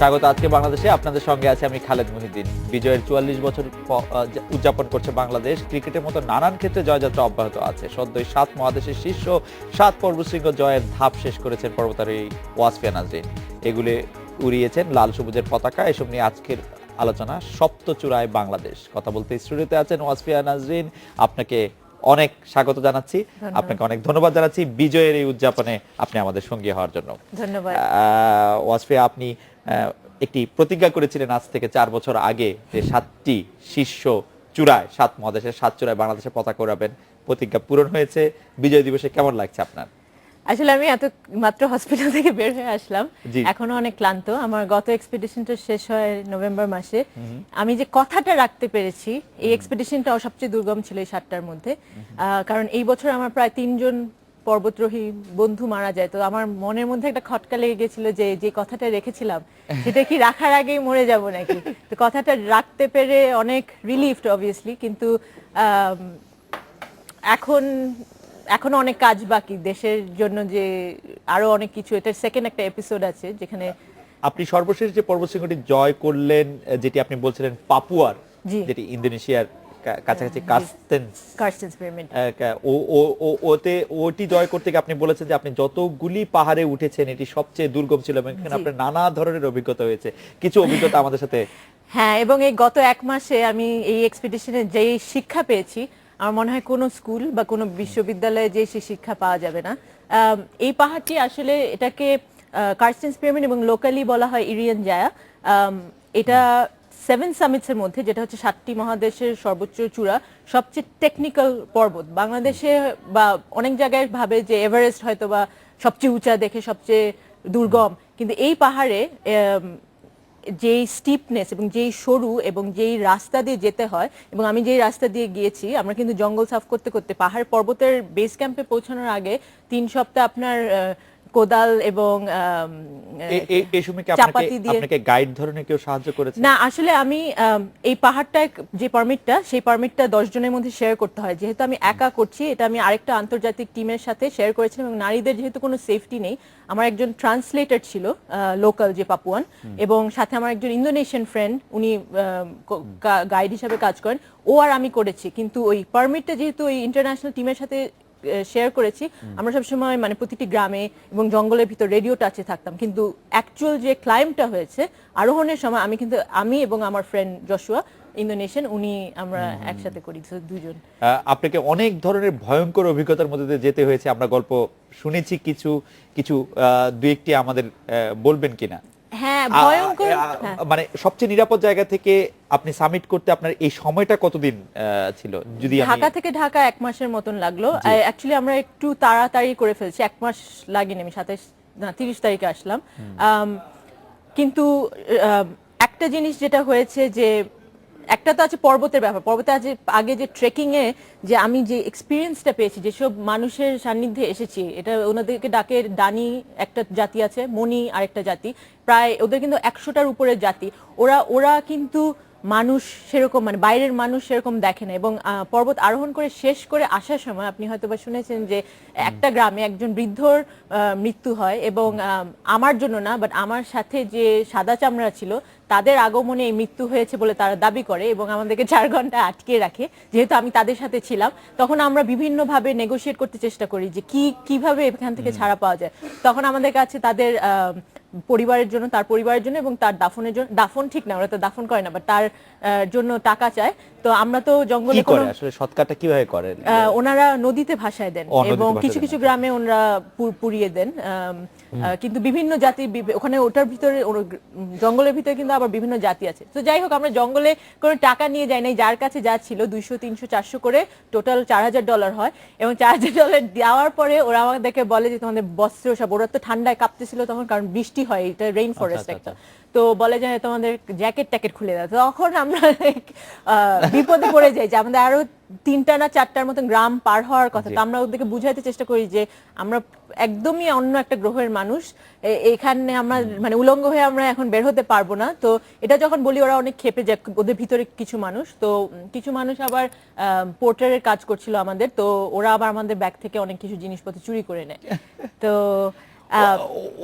স্বাগত আজকে বাংলাদেশে। আপনাদের সঙ্গে আছে আমি খালেদ মহিউদ্দিন। বিজয়ের ৪৪ বছর উদযাপন করছে বাংলাদেশ। ক্রিকেটের মতো নানান ক্ষেত্রে জয়যাত্রা অব্যাহত আছে। সদ্যই ৭ মহাদেশের শীর্ষ ৭ পর্বশৃঙ্গ জয়ের ধাপ শেষ করেছেন পর্বতারোহী ওয়াসফিয়া নাজরীন। এগুলি উড়িয়েছেন লাল সবুজের পতাকা। এসব নিয়ে আজকের আলোচনা সপ্তচূড়ায় বাংলাদেশ। কথা বলতে স্টুডিওতে আছেন ওয়াসফিয়া নাজরীন। আপনাকে অনেক স্বাগত জানাচ্ছি, আপনাকে অনেক ধন্যবাদ জানাচ্ছি বিজয়ের এই উদযাপনে আপনি আমাদের সঙ্গী হওয়ার জন্য। ধন্যবাদ। ওয়াসফিয়া, আপনি একটি প্রতিজ্ঞা করেছিলেন আজ থেকে ৪ বছর আগে যে ৭টি শীর্ষ চূড়ায়, ৭ মহাদেশের ৭ চূড়ায় বাংলাদেশের পতাকা ওড়াবেন। প্রতিজ্ঞা পূরণ হয়েছে। বিজয় দিবসে কেমন লাগছে আপনার? আসলে আমি এত মাত্র হসপিটাল থেকে বের হয়ে আসলাম, এখনো অনেক ক্লান্ত। আমার গত এক্সপেডিশনটা শেষ হয় নভেম্বর মাসে। আমি যে কথাটা রাখতে পেরেছি, এই এক্সপেডিশনটা সবচেয়ে দুর্গম ছিল এই ৭টার মধ্যে। কারণ এই বছর আমার প্রায় ৩ জন পর্বতরোহী বন্ধু মারা যায়। তো আমার মনের মধ্যে একটা খটকা লেগে গেছিল যে যে কথাটা রেখেছিলাম সেটা কি রাখার আগেই মরে যাব নাকি। তো কথাটা রাখতে পেরে অনেক রিলিফড অবভিয়াসলি, কিন্তু এখনো অনেক কাজ বাকি দেশের জন্য, যে আরো অনেক কিছু। এটার সেকেন্ড একটা এপিসোড আছে যেখানে আপনি সর্বশেষ যে পর্বতশৃঙ্গটি জয় করলেন, যেটি আপনি বলছিলেন পাপুয়ার, যেটি ইন্দোনেশিয়ার কাছাকাছি কার্স্টেন্স পিরামিড, ওটি জয় করতে গিয়ে আপনি বলেছেন যে আপনি যতগুলি পাহাড়ে উঠেছেন এটি সবচেয়ে দুর্গম ছিল এবং এখানে আপনার নানা ধরনের অভিজ্ঞতা হয়েছে। কিছু অভিজ্ঞতা আমাদের সাথে। হ্যাঁ, এবং এই গত ১ মাসে আমি এই এক্সপেডিশনে যে শিক্ষা পেয়েছি, আমার মনে হয় কোনো স্কুল বা কোনো বিশ্ববিদ্যালয়ে যে সেই শিক্ষা পাওয়া যাবে না। এই পাহাড়টি আসলে, এটাকে কার্স্টেন্স পিরামিড এবং লোকালি বলা হয় ইরিয়ান জায়া। এটা 7 সামিটসের মধ্যে, যেটা হচ্ছে ৭টি মহাদেশের সর্বোচ্চ চূড়া, সবচেয়ে টেকনিক্যাল পর্বত। বাংলাদেশে বা অনেক জায়গায় ভাবে যে এভারেস্ট হয়তো বা সবচেয়ে উঁচা দেখে সবচেয়ে দুর্গম, কিন্তু এই পাহাড়ে যেই স্টিপনেস এবং যেই সরু এবং যেই রাস্তা দিয়ে যেতে হয়, এবং আমি যেই রাস্তা দিয়ে গিয়েছি, আমরা কিন্তু জঙ্গল সাফ করতে করতে পাহাড় পর্বতের বেস ক্যাম্পে পৌঁছানোর আগে ৩ সপ্তাহ আপনার কোদাল এবং চাপাতি দিয়ে। আপনাকে গাইড ধরনের কেউ সাহায্য করেছে? না, আসলে আমি এই পাহাড়টায় যে পারমিটটা, সেই পারমিটটা 10 জনের মধ্যে শেয়ার করতে হয়। যেহেতু আমি একা করছি, এটা আমি আরেকটা আন্তর্জাতিক টিমের সাথে শেয়ার করেছিলাম, এবং নারীদের যেহেতু কোনো সেফটি নেই, আমার একজন ট্রান্সলেটর ছিল লোকাল, যে পাপুয়ান, এবং সাথে আমার একজন ইন্দোনেশিয়ান ফ্রেন্ড, উনি গাইড হিসাবে কাজ করেন। ও আর আমি করেছি, কিন্তু ওই পারমিটটা যেহেতু ওই ইন্টারন্যাশনাল টিমের সাথে শেয়ার করেছি, আমরা সবসময় মানে প্রতিটি গ্রামে এবং জঙ্গলের ভিতর রেডিও টাচে থাকতাম। কিন্তু অ্যাকচুয়াল যে ক্লাইম্বটা হয়েছে আরোহণের সময়, আমি এবং আমার ফ্রেন্ড জশুয়া ইন্দোনেশিয়ান, উনি আমরা একসাথে করি, দুজন। আপনাকে অনেক ধরনের ভয়ঙ্কর অভিজ্ঞতার মধ্যে দিয়ে যেতে হয়েছে, আমরা গল্প শুনেছি। কিছু দুই একটি আমাদের বলবেন কিনা? হ্যাঁ, ভয়ঙ্কর। মানে সবচেয়ে নিরাপদ জায়গা থেকে আপনি সামিট করতে আপনার এই সময়টা কতদিন ছিল? যদি ঢাকা থেকে ঢাকা 1 মাসের মতন লাগলো। অ্যাকচুয়ালি আমরা একটু তাড়াতাড়ি করে ফেলছি, 1 মাস লাগেনি। আমি 30 তারিখে আসলাম। কিন্তু একটা জিনিস যেটা হয়েছে, যে একটা তো আছে পর্বতের ব্যাপার। পর্বতে আগে যে ট্রেকিং এ যে আমি যে এক্সপিরিয়েন্সটা পেয়েছি, যেসব মানুষের সান্নিধ্যে এসেছি, এটা ওনাদেরকে ডাকে ডানি একটা জাতি আছে, মণি আরেকটা জাতি, প্রায় ওদের কিন্তু 100টার উপরে জাতি। ওরা কিন্তু মানুষ সেরকম, মানে বাইরের মানুষ সেরকম দেখে না। এবং পর্বত আরোহণ করে শেষ করে আসার সময় আপনি হয়তো বা শুনেছেন যে একটা গ্রামে একজন বৃদ্ধর মৃত্যু হয়, এবং আমার জন্য না, বাট আমার সাথে যে সাদা চামড়া ছিল, তাদের আগমনে এই মৃত্যু হয়েছে বলে তারা দাবি করে, এবং আমাদেরকে 4 ঘন্টা আটকে রাখে। যেহেতু আমি তাদের সাথে ছিলাম, তখন আমরা বিভিন্নভাবে নেগোশিয়েট করতে চেষ্টা করি যে কিভাবে এখান থেকে ছাড়া পাওয়া যায়। তখন আমাদের কাছে তার পরিবারের জন্য এবং তার দাফনের জন্য, দাফন ঠিক না, ওরা তো দাফন করে না, বাট তার জন্য টাকা চায়। তো আমরা তো জঙ্গলে আসলে সৎকারটা কিভাবে করেন? ওনারা নদীতে ভাসায় দেন, এবং কিছু কিছু গ্রামে ওনারা পুড়িয়ে দেন। কিন্তু বিভিন্ন জাতি ওখানে, ওটার ভিতরে জঙ্গলের ভিতরে কিন্তু আবার বিভিন্ন জাতি আছে। তো যাই হোক, আমরা জঙ্গলে কোনো টাকা নিয়ে যাই নাই। যার কাছে যা ছিল 200, 300, 400 করে টোটাল $4000 হয়। এবং $4000 দেওয়ার পরে ওরা আমাদেরকে বলে যে তোমাদের বস্ত্র সব, ওরা তো ঠান্ডায় কাঁপতেছিল তখন, কারণ বৃষ্টি হয়, এটা রেইন ফরেস্ট একটা। তো বলে যে তোমাদের জ্যাকেট ট্যাকেট খুলে দাও। তখন আমরা বিপদে পড়ে যাই, যে আমাদের আরো 3টা না 4টার মতন গ্রাম পার হওয়ার কথা। তো আমরা ওদেরকে বুঝাইতে চেষ্টা করি যে আমরা একদমই অন্য একটা গ্রহের মানুষ, এখানে আমরা মানে উলঙ্গ হয়ে আমরা এখন বের হতে পারবো না। তো এটা যখন বলি, ওরা অনেক ক্ষেপে যায়। ওদের ভিতরে কিছু মানুষ আবার পোর্টারের কাজ করছিল আমাদের, তো ওরা আবার আমাদের ব্যাগ থেকে অনেক কিছু জিনিসপত্র চুরি করে নেয়। তো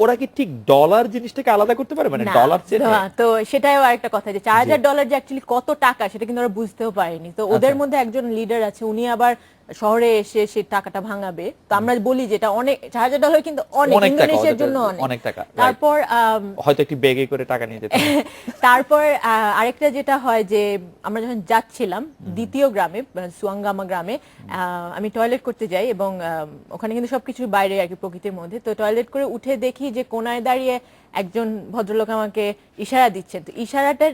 ওরা কি ঠিক ডলার জিনিসটাকে আলাদা করতে পারে, মানে না, ডলার চেনে? তো সেটাও আরেকটা কথা যে $4,000 যে অ্যাকচুয়ালি কত টাকা সেটা কিন্তু ওরা বুঝতেও পারেনি। তো ওদের আচ্ছা। মধ্যে একজন লিডার আছে, উনি আবার শহরে এসে সে টাকাটা ভাঙাবে। তো আমরা বলি যে এটা অনেক, $4,000 কিন্তু অনেক, অনেক টাকা, ইন্দোনেশিয়ার ওদের জন্য অনেক টাকা, right. তারপর হয়তো একটি ব্যাগে করে টাকা নিয়ে যেতে হবে। তারপর আরেকটা যেটা হয় যে আমরা যখন যাচ্ছিলাম দ্বিতীয় গ্রামে, সুয়াঙ্গামা গ্রামে, আমি টয়লেট করতে যাই এবং ওখানে কিন্তু সবকিছু বাইরে আর কি, প্রকৃতির মধ্যে। তো টয়লেট করে উঠে দেখি যে কোনায় দাঁড়িয়ে একজন ভদ্রলোক আমাকে ইশারা দিচ্ছেন। তো ইশারাটার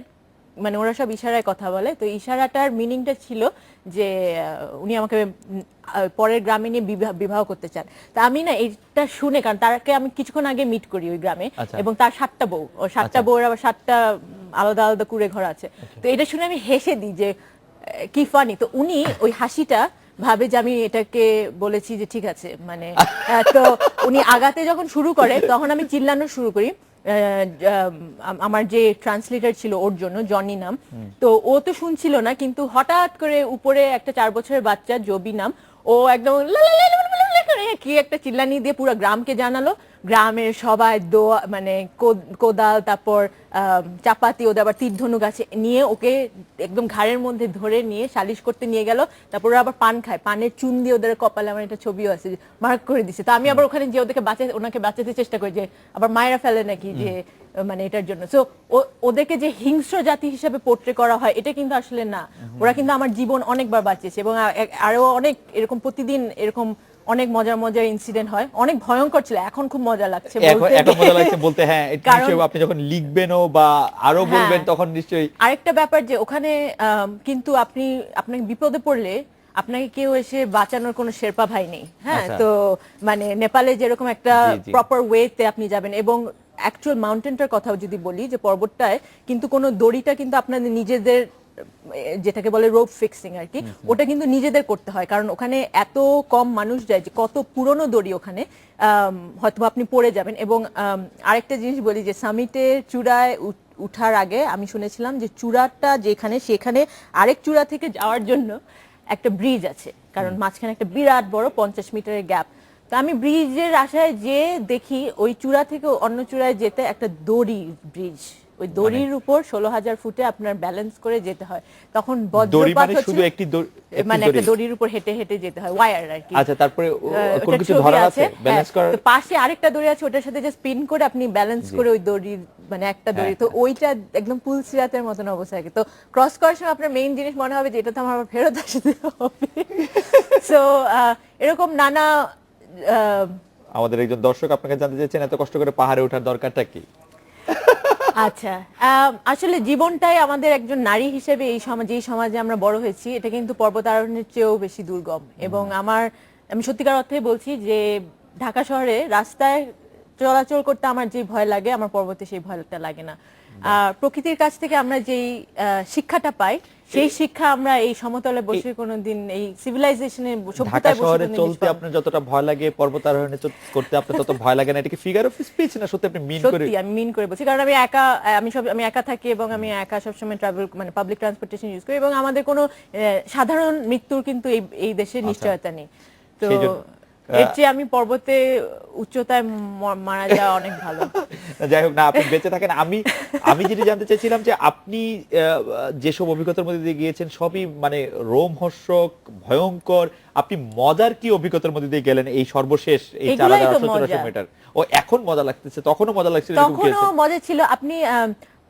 মানে ওরা সব ইশারায় কথা বলে, তো ইশারাটার মিনিংটা ছিল যে উনি আমাকে পরের গ্রামে নিয়ে বিবাহ করতে চান। তা আমি না এটা শুনে, কারণ তারকে আমি কিছুক্ষণ আগে মিট করি ওই গ্রামে, আচ্ছা। এবং তার 7টা বউ, ও 7টা বউয়ের আবার 7টা আলাদা আলাদা কুড়ে ঘর আছে। তো এটা শুনে আমি হেসে দিই যে কি ফানি। তো উনি ওই হাসিটা ভাবে যে আমি এটাকে বলেছি যে ঠিক আছে, মানে তো উনি আগাতে যখন শুরু করে তখন আমি চিল্লানো শুরু করি। আমার যে ট্রান্সলেটর ছিল ওর জন্য, জনি নাম, তো ও তো শুনছিল না, কিন্তু হঠাৎ করে উপরে একটা 4 বছরের বাচ্চা, জবি নাম, ও একদম করে কি একটা চিল্লানি দিয়ে পুরো গ্রামকে জানালো। গ্রামের সবাই মানে কোদাল, তারপর চাপাতি, ওদের আবার তীর ধনুক আছে, নিয়ে ওকে একদম ঘাড়ের মধ্যে ধরে নিয়ে সালিশ করতে নিয়ে গেল। তারপর ওরা আবার পান খায়, পানের চুন দিয়ে ওদের কপালে, আমার একটা ছবিও আছে, মার্ক করে দিছে। তো আমি আবার ওখানে যে ওনাকে বাঁচাতে চেষ্টা করি, যে আবার মায়েরা ফেলে নাকি যে মানে এটার জন্য। সো ওদেরকে যে হিংস্র জাতি হিসাবে পোট্রে করা হয়, এটা কিন্তু আসলে না। ওরা কিন্তু আমার জীবন অনেকবার বাঁচিয়েছে, এবং আরো অনেক এরকম প্রতিদিন এরকম অনেক মজার মজার ইনসিডেন্ট হয়। অনেক ভয়ঙ্কর ছিল, এখন খুব মজা লাগছে বলতে। এখন মজা লাগছে বলতে, হ্যাঁ। এটা কারণ নিশ্চয়ই আপনি যখন লিখবেনও বা আরো বলবেন তখন নিশ্চয়ই। আরেকটা ব্যাপার যে ওখানে কিন্তু আপনাকে বিপদে পড়লে আপনাকে কেউ এসে বাঁচানোর কোনো শেরপা ভাই নেই, হ্যাঁ। আচ্ছা। তো মানে নেপালে যেরকম একটা জি, জি। প্রপার ওয়েতে আপনি যাবেন, এবং অ্যাকচুয়াল মাউন্টেনটার কথাও যদি বলি, যে পর্বতটায় কিন্তু কোনো দড়িটা কিন্তু আপনাদের নিজেদের, যেটাকে বলে রোপ ফিক্সিং আর কি, ওটা কিন্তু নিজেদের করতে হয়, কারণ ওখানে এত কম মানুষ যায় যে কত পুরনো দড়ি ওখানে, হয়তো আপনি পড়ে যাবেন। এবং আরেকটা জিনিস বলি যে সামিটের চূড়ায় উঠার আগে আমি শুনেছিলাম যে চূড়াটা যেখানে, সেখানে আরেক চূড়া থেকে যাওয়ার জন্য একটা ব্রিজ আছে, কারণ মাঝখানে একটা বিরাট বড় 50 মিটারের গ্যাপ। তো আমি ব্রিজের আশায় যে দেখি ওই চূড়া থেকে অন্য চূড়ায় যেতে একটা দড়ি ব্রিজ, ওই দড়ির উপর 16,000 ফুটে আপনার ব্যালেন্স করে যেতে হয়। তখন বজ্রপাত হচ্ছে, শুধু একটি মানে একটা দড়ির উপর হেঁটে হেঁটে যেতে হয়, ওয়্যার আর কি। আচ্ছা, তারপরে কোন ওটার কিছু ছবি ধরা আছে, আছে ব্যালেন্স করার? তো পাশে আরেকটা দড়ি আছে, ওটার সাথে যে স্পিন করে আপনি ব্যালেন্স করে ওই দড়ির, মানে একটা দড়ি, তো ওইটা একদম পুল সিরাতের মতন অবস্থা থাকে। তো ক্রস করার সময় আপনার মেইন জিনিস মনে হবে যে এটা তো আমার আবার ফেরত আসতে হবে। সো এরকম নানা আমাদের একজন দর্শক আপনাকে জানতে চাইছেন, এত কষ্ট করে পাহাড়ে ওঠার দরকারটা কি? আচ্ছা, আসলে জীবনটাই আমাদের একজন নারী হিসেবে এই সমাজে, এই সমাজে আমরা বড় হয়েছি, এটা কিন্তু পর্বতারোহণের চেয়েও বেশি দুর্গম। এবং আমি সত্যিকার অর্থে বলছি যে ঢাকা শহরে রাস্তায় চলাচল করতে আমার যে ভয় লাগে, আমার পর্বতে সেই ভয়টা লাগে না। প্রকৃতির কাছ থেকে আমরা যেই শিক্ষাটা পাই, সেই শিক্ষা আমরা এই সমতলে বসে কোনোদিন, এই সিভিলাইজেশনে, ঢাকা সভ্যতায় বসে শহরে কোনোদিন চলতে আপনার যতটা ভয় লাগে, পর্বতারোহণে করতে আপনার তত ভয় লাগে না। এটা কি ফিগার অফ স্পিচ না সত্যি আপনি মিন করে? সত্যি আমি মিন করে বলছি, কারণ আমি একা থাকি, এবং আমি একা সবসময় ট্রাভেল, মানে পাবলিক ট্রান্সপোর্টেশন ইউজ করি, এবং আমাদের কোনো সাধারণ মৃত্যুর কিন্তু এই দেশে নিশ্চয়তা নেই। তো এর চেয়ে আমি পর্বতে উচ্চতায় মারা যাওয়া অনেক ভালো। যাই হোক না, আপনি বেঁচে থাকেন। আমি যেটা জানতে চাইছিলাম যে আপনি যেসব অভিজ্ঞতার মধ্যে দিয়ে গিয়েছেন সবই মানে রোমহর্ষক, ভয়ঙ্কর। আপনি মজার কি অভিজ্ঞতার মধ্যে দিয়ে গেলেন এই সর্বশেষ এই 4,884 মিটার? ও এখন মজা লাগতেছে, তখনও মজা লাগছিল? তখনও মজা ছিল। আপনি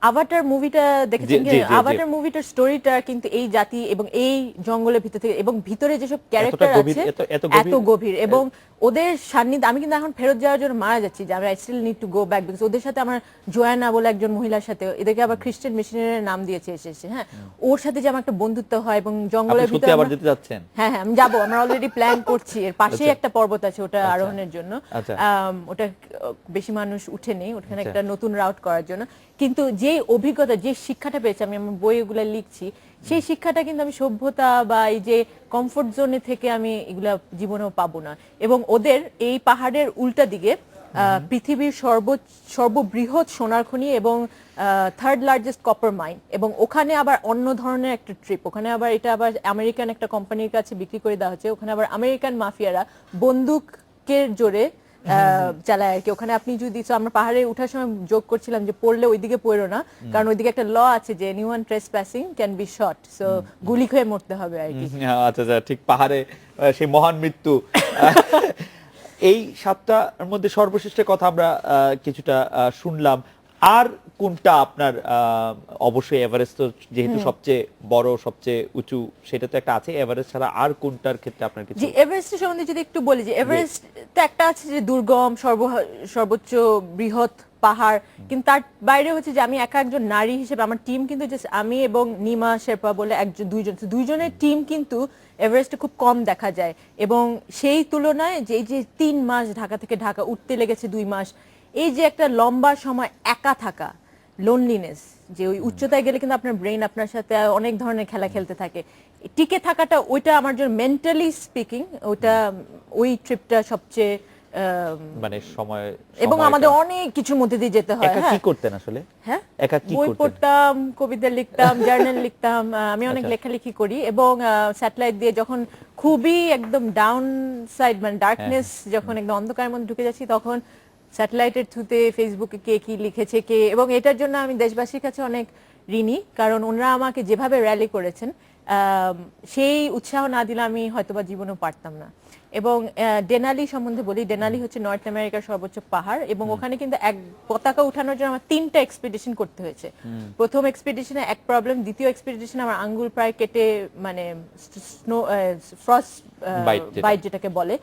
আভাটার মুভিটা দেখেছেন কি? আভাটার মুভিটার স্টোরিটা কিন্তু এই জাতি এবং এই জঙ্গলের ভিতর থেকে, এবং ভিতরে যেসব ক্যারেক্টার আছে এত গভীর, এবং ওদের সান্নিধ্যে আমি কিন্তু এখন ফেরত যাওয়ার জন্য মারা যাচ্ছি, যে আমি I still need to go back, because ওদের সাথে আমার জোয়ানা বলে একজন মহিলার সাথে, এদেরকে আবার খ্রিস্টান মিশনারির নাম দিয়েছে এসে, হ্যাঁ, ওর সাথে যে আমার একটা বন্ধুত্ব হয়, এবং জঙ্গলের ভিতরে আবার যেতে যাচ্ছেন? হ্যাঁ, আমি যাবো, আমরা অলরেডি প্ল্যান করছি। এর পাশেই একটা পর্বত আছে, ওটা আরোহণের জন্য। ওটা বেশি মানুষ উঠেনি, ওখানে একটা নতুন রাউট করার জন্য। কিন্তু যে অভিজ্ঞতা, যে শিক্ষাটা পেয়েছি, আমি আমার বইগুলো লিখছি, সেই শিক্ষাটা কিন্তু আমি সভ্যতা বা এই যে কমফোর্ট জোনে থেকে আমি এগুলা জীবনেও পাবো না। এবং ওদের এই পাহাড়ের উল্টা দিকে পৃথিবীর সর্ববৃহৎ সোনার খনি এবং থার্ড লার্জেস্ট কপার মাইন, এবং ওখানে আবার অন্য ধরনের একটা ট্রিপ। ওখানে আবার এটা আবার আমেরিকান একটা কোম্পানির কাছে বিক্রি করে দেওয়া হচ্ছে। ওখানে আবার আমেরিকান মাফিয়ারা বন্দুকের জোরে চালায় আর কি। ওখানে আপনি যদি আমরা পাহাড়ে ওঠার সময় যোগ করছিলাম যে পড়লে ওইদিকে পড়ো না, কারণ ওইদিকে একটা ল আছে যে anyone trespassing can be shot, so গুলি খেয়ে মরতে হবে আর কি। আচ্ছা আচ্ছা, ঠিক পাহাড়ে সেই মহান মৃত্যু। এই 7টার মধ্যে সর্বশ্রেষ্ঠ কথা আমরা কিছুটা শুনলাম। আর কোনটা আপনার, অবশ্যই এভারেস্ট তো যেহেতু সবচেয়ে বড় সবচেয়ে উঁচু, সেটা তো একটা আছে, এভারেস্ট ছাড়া আর কোনটার ক্ষেত্রে আপনার কিছু? জি, এভারেস্টের সম্বন্ধে যদি একটু বলি, যে এভারেস্ট তো একটা আছে যে দুর্গম সর্বোচ্চ বৃহৎ পাহাড়, কিন্তু তার বাইরে হচ্ছে যে আমি একা একজন নারী হিসেবে, আমার টিম কিন্তু জাস্ট আমি এবং নিমা শেরপা বলে দুইজনের টিম কিন্তু এভারেস্টে খুব কম দেখা যায়। এবং সেই তুলনায় যে এই যে 3 মাস ঢাকা থেকে ঢাকা উঠতে লেগেছে 2 মাস, এই যে একটা লম্বা সময় একা থাকা, লোনলিনেস, যে ওই উচ্চতায় গেলে কিন্তু আপনার ব্রেন আপনার সাথে অনেক ধরনের খেলা খেলতে থাকে, টিকে থাকাটা, ওইটা আমার জন্য মেন্টালি স্পিকিং ওই ট্রিপটা সবচেয়ে মানে সময়, এবং আমাদের অনেক কিছুর মধ্যে দিয়ে যেতে হয়। একা কি করতেন আসলে? হ্যাঁ, একা কি বই করতেন? পড়তাম, কবিতা লিখতাম, জার্নাল লিখতাম, আমি অনেক আচ্ছা। লেখালেখি করি। এবং স্যাটেলাইট দিয়ে যখন খুবই একদম ডাউন সাইড, মানে ডার্কনেস, যখন একদম অন্ধকারের মধ্যে ঢুকে যাচ্ছি, তখন স্যাটেলাইটের থ্রুতে ফেসবুকে কে কি লিখেছে কে, এবং এটার জন্য আমি দেশবাসীর কাছে অনেক ঋণী, কারণ ওনারা আমাকে যেভাবে র্যালি করেছেন, সেই উৎসাহ না দিলে আমি হয়তোবা জীবনেও পারতাম না। এবং ডেনালি সম্বন্ধে বলি, ডেনালি হচ্ছে নর্থ আমেরিকার সর্বোচ্চ পাহাড়, এবং ওখানে কিন্তু এক পতাকা উঠানোর জন্য আমার 3টা এক্সপিডিশন করতে হয়েছে। প্রথম এক্সপিডিশনে এক প্রবলেম, দ্বিতীয় এক্সপিডিশনে আমার আঙ্গুল প্রায় কেটে, মানে স্নো ফ্রস্ট বাইট যেটাকে বলে,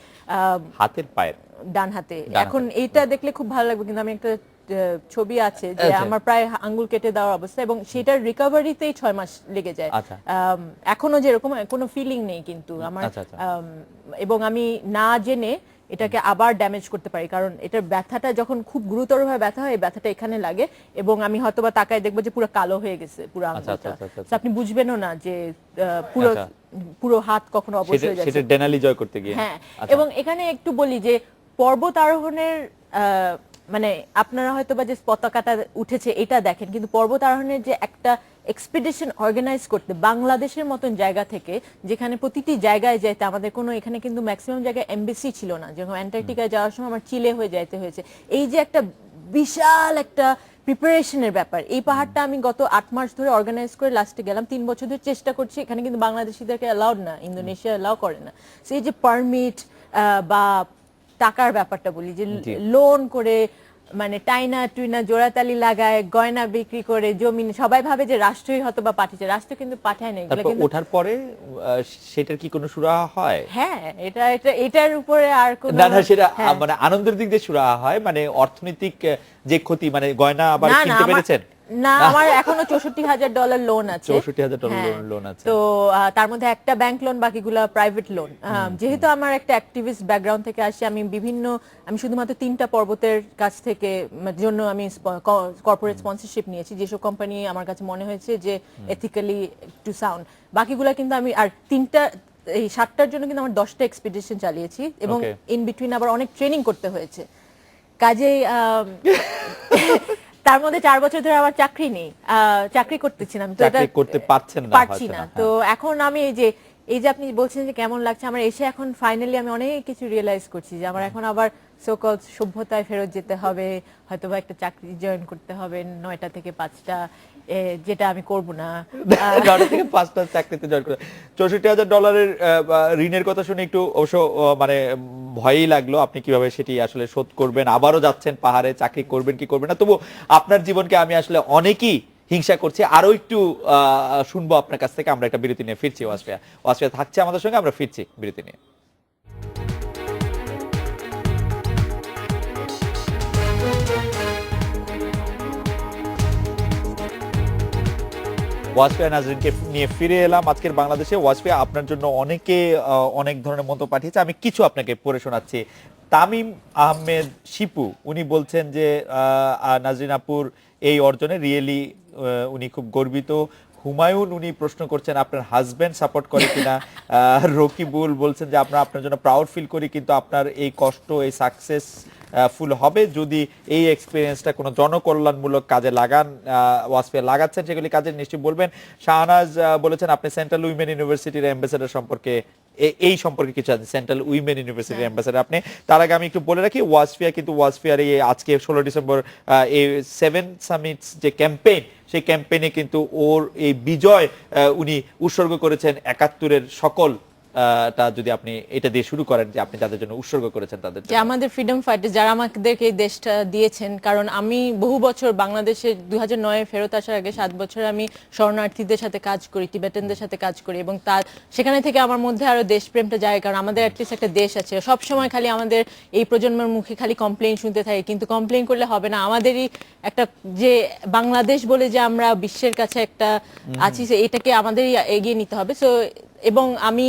হাতের পায়ের ডান হাতে। এখন এইটা দেখলে খুব ভালো লাগবে, কিন্তু আমি একটা ছবি আছে যে আমার প্রায় আঙ্গুল কেটে দেওয়ার অবস্থা, এবং সেটার রিকভারিতেই 6 মাস লেগে যায়। এখনো যেরকম কোনো ফিলিং নেই কিন্তু আমার, এবং আমি না জেনে এটাকে আবার ড্যামেজ করতে পারি, কারণ এটার ব্যথাটা যখন খুব গুরুতরভাবে ব্যথা হয়, এই ব্যথাটা এখানে লাগে, এবং আমি হয়তোবা তাকায় দেখবো যে পুরো কালো হয়ে গেছে পুরো আঙ্গুলটা, আপনি বুঝবেনও না যে পুরো হাত কখনো অবশ হয়ে যাচ্ছে সেটা ডেনালি জয় করতে গিয়ে। হ্যাঁ, এবং এখানে একটু বলি যে পর্বত আরোহণের, মানে আপনারা হয়তোবা যে পতাকাটা উঠেছে এটা দেখেন, কিন্তু পর্বত আরোহণের যে একটা এক্সপিডিশন অর্গানাইজ করতে বাংলাদেশের মতন জায়গা থেকে, যেখানে প্রতিটি জায়গায় যাইতে আমাদের কোনো, এখানে কিন্তু ম্যাক্সিমাম জায়গায় এমবেসি ছিল না, যেমন অ্যান্টার্কটিকায় যাওয়ার সময় আমার চিলে হয়ে যাইতে হয়েছে, এই যে একটা বিশাল একটা প্রিপারেশনের ব্যাপার, এই পাহাড়টা আমি গত 8 মাস ধরে অর্গানাইজ করে লাস্টে গেলাম, 3 বছর ধরে চেষ্টা করছি, এখানে কিন্তু বাংলাদেশিদেরকে অ্যালাউড না, ইন্দোনেশিয়া অ্যালাউ করে না। সেই যে পারমিট বা টাকার ব্যাপারটা বলি, যে লোন করে, মানে টাইনা টুইনা জোড়াতালি লাগায়, গয়না বিক্রি করে, জমি, সবাই ভাবে যে রাষ্ট্রই হয়তো বা পাঠিয়েছে, রাষ্ট্র কিন্তু পাঠায় না। এগুলো কিন্তু ওঠার পরে সেটার কি কোনো সুরাহা হয়? হ্যাঁ, এটার উপরে আর কোনো না, সেটা মানে আনন্দের দিক দিয়ে সুরাহা হয়, মানে অর্থনৈতিক যে ক্ষতি, মানে গয়না আবার কিনতে পেরেছেন? না, আমার এখনো $64,000 লোন আছে। $64,000 লোন আছে। তো তার মধ্যে একটা ব্যাংক লোন, বাকিগুলো প্রাইভেট লোন। যেহেতু আমার একটা অ্যাক্টিভিস্ট ব্যাকগ্রাউন্ড থেকে আসি, আমি শুধুমাত্র 3টা পর্বতের কাছ থেকে জন্য আমি কর্পোরেট স্পন্সরশিপ নিয়েছি, যেসব কোম্পানি আমার কাছে মনে হয়েছে যে এথিক্যালি টু সাউন্ড। বাকিগুলো কিন্তু আমি, আর এই 7টার জন্য কিন্তু আমার 10টা এক্সপিডিশন চালিয়েছি, এবং ইন বিটুইন আবার অনেক ট্রেনিং করতে হয়েছে। কাজেই তার মধ্যে 4 বছর ধরে আমার চাকরি নেই, চাকরি করতেছি না, তো এটা করতে পারছি না। তো এখন আমি এই যে আপনি বলছেন যে কেমন লাগছে, আমার এসে এখন ফাইনালি আমি অনেক কিছু রিয়েলাইজ করছি, যে আমার এখন আবার সো-কল সভ্যতায় ফেরত যেতে হবে, হয়তোবা একটা চাকরি জয়েন করতে হবে 9টা থেকে 5টা, যেটা আমি করব না। 9টা থেকে 5টা চাকরিতে জয়েন করে $64,000 ঋণের কথা শুনে একটু অবশ্য মানে ভয়ই লাগলো, আপনি কিভাবে সেটি আসলে শোধ করবেন, আবারও যাচ্ছেন পাহাড়ে, চাকরি করবেন কি করবেন না। তবু আপনার জীবনকে আমি আসলে অনেকই হিংসা করছি। আরো একটু শুনবো আপনার কাছ থেকে। আমরা একটা বিরতি নিয়ে ফিরছি। ওয়াসফিয়া থাকছে আমাদের সঙ্গে, আমরা ফিরছি বিরতি নিয়ে। ওয়াসফিয়া নাজরিনকে নিয়ে ফিরে এলাম আজকের বাংলাদেশে। ওয়াসফিয়া, আপনার জন্য অনেকে অনেক ধরনের মন্তব্য পাঠিয়েছে, আমি কিছু আপনাকে পড়ে শোনাচ্ছি। তামিম আহমেদ শিপু উনি বলছেন যে নাজরিন আপুর এই অর্জনে রিয়েলি উনি খুব গর্বিত। হুমায়ুন উনি প্রশ্ন করছেন আপনার হাজবেন্ড সাপোর্ট করে কিনা। রকিবুল বলছেন যে আপনার জন্য প্রাউড ফিল করি, কিন্তু আপনার এই কষ্ট, এই সাকসেস ফুল হবে যদি এই এক্সপিরিয়েন্সটা কোনো জনকল্যাণমূলক কাজে ওয়াসফিয়া লাগাচ্ছেন, সেগুলি কাজে নিশ্চয়ই বলবেন। শাহনাজ বলেছেন আপনি সেন্ট্রাল উইমেন ইউনিভার্সিটির অ্যাম্বাসেডর সম্পর্কে এই সম্পর্কে কিছু আছে সেন্ট্রাল উইমেন ইউনিভার্সিটির অ্যাম্বাসেডর আপনি। তার আগে আমি একটু বলে রাখি ওয়াসফিয়া কিন্তু ওয়াসফিয়ার এই আজকে 16 ডিসেম্বর এই 7 সামিটস যে ক্যাম্পেইন সেই ক্যাম্পেইনে কিন্তু ওর এই বিজয় উনি উৎসর্গ করেছেন 71-এর সকল টা যদি আপনি এটা দিয়ে শুরু করেন যে আপনি যাদের জন্য উৎসর্গ করেছেন তাদের যে জন্য। আমাদের ফ্রিডম ফাইটার যারা আমাদেরকে এই দেশটা দিয়েছেন, কারণ আমি বহু বছর বাংলাদেশে 2009-এ ফেরত আসার আগে 7 বছর আমি শরণার্থীদের সাথে কাজ করি, টিবেটানদের সাথে কাজ করি, এবং তার সেখানে থেকে আমার মধ্যে আরো দেশপ্রেমটা যায়, কারণ আমাদের অ্যাটলিস্ট একটা দেশ আছে। সব সময় খালি আমাদের এই প্রজন্মের মুখে খালি কমপ্লেইন শুনতে থাকে, কিন্তু কমপ্লেইন করলে হবে না, আমাদেরই একটা যে বাংলাদেশ বলে যে আমরা বিশ্বের কাছে একটা আছি এটাকে আমাদেরই এগিয়ে নিতে হবে। সো এবং আমি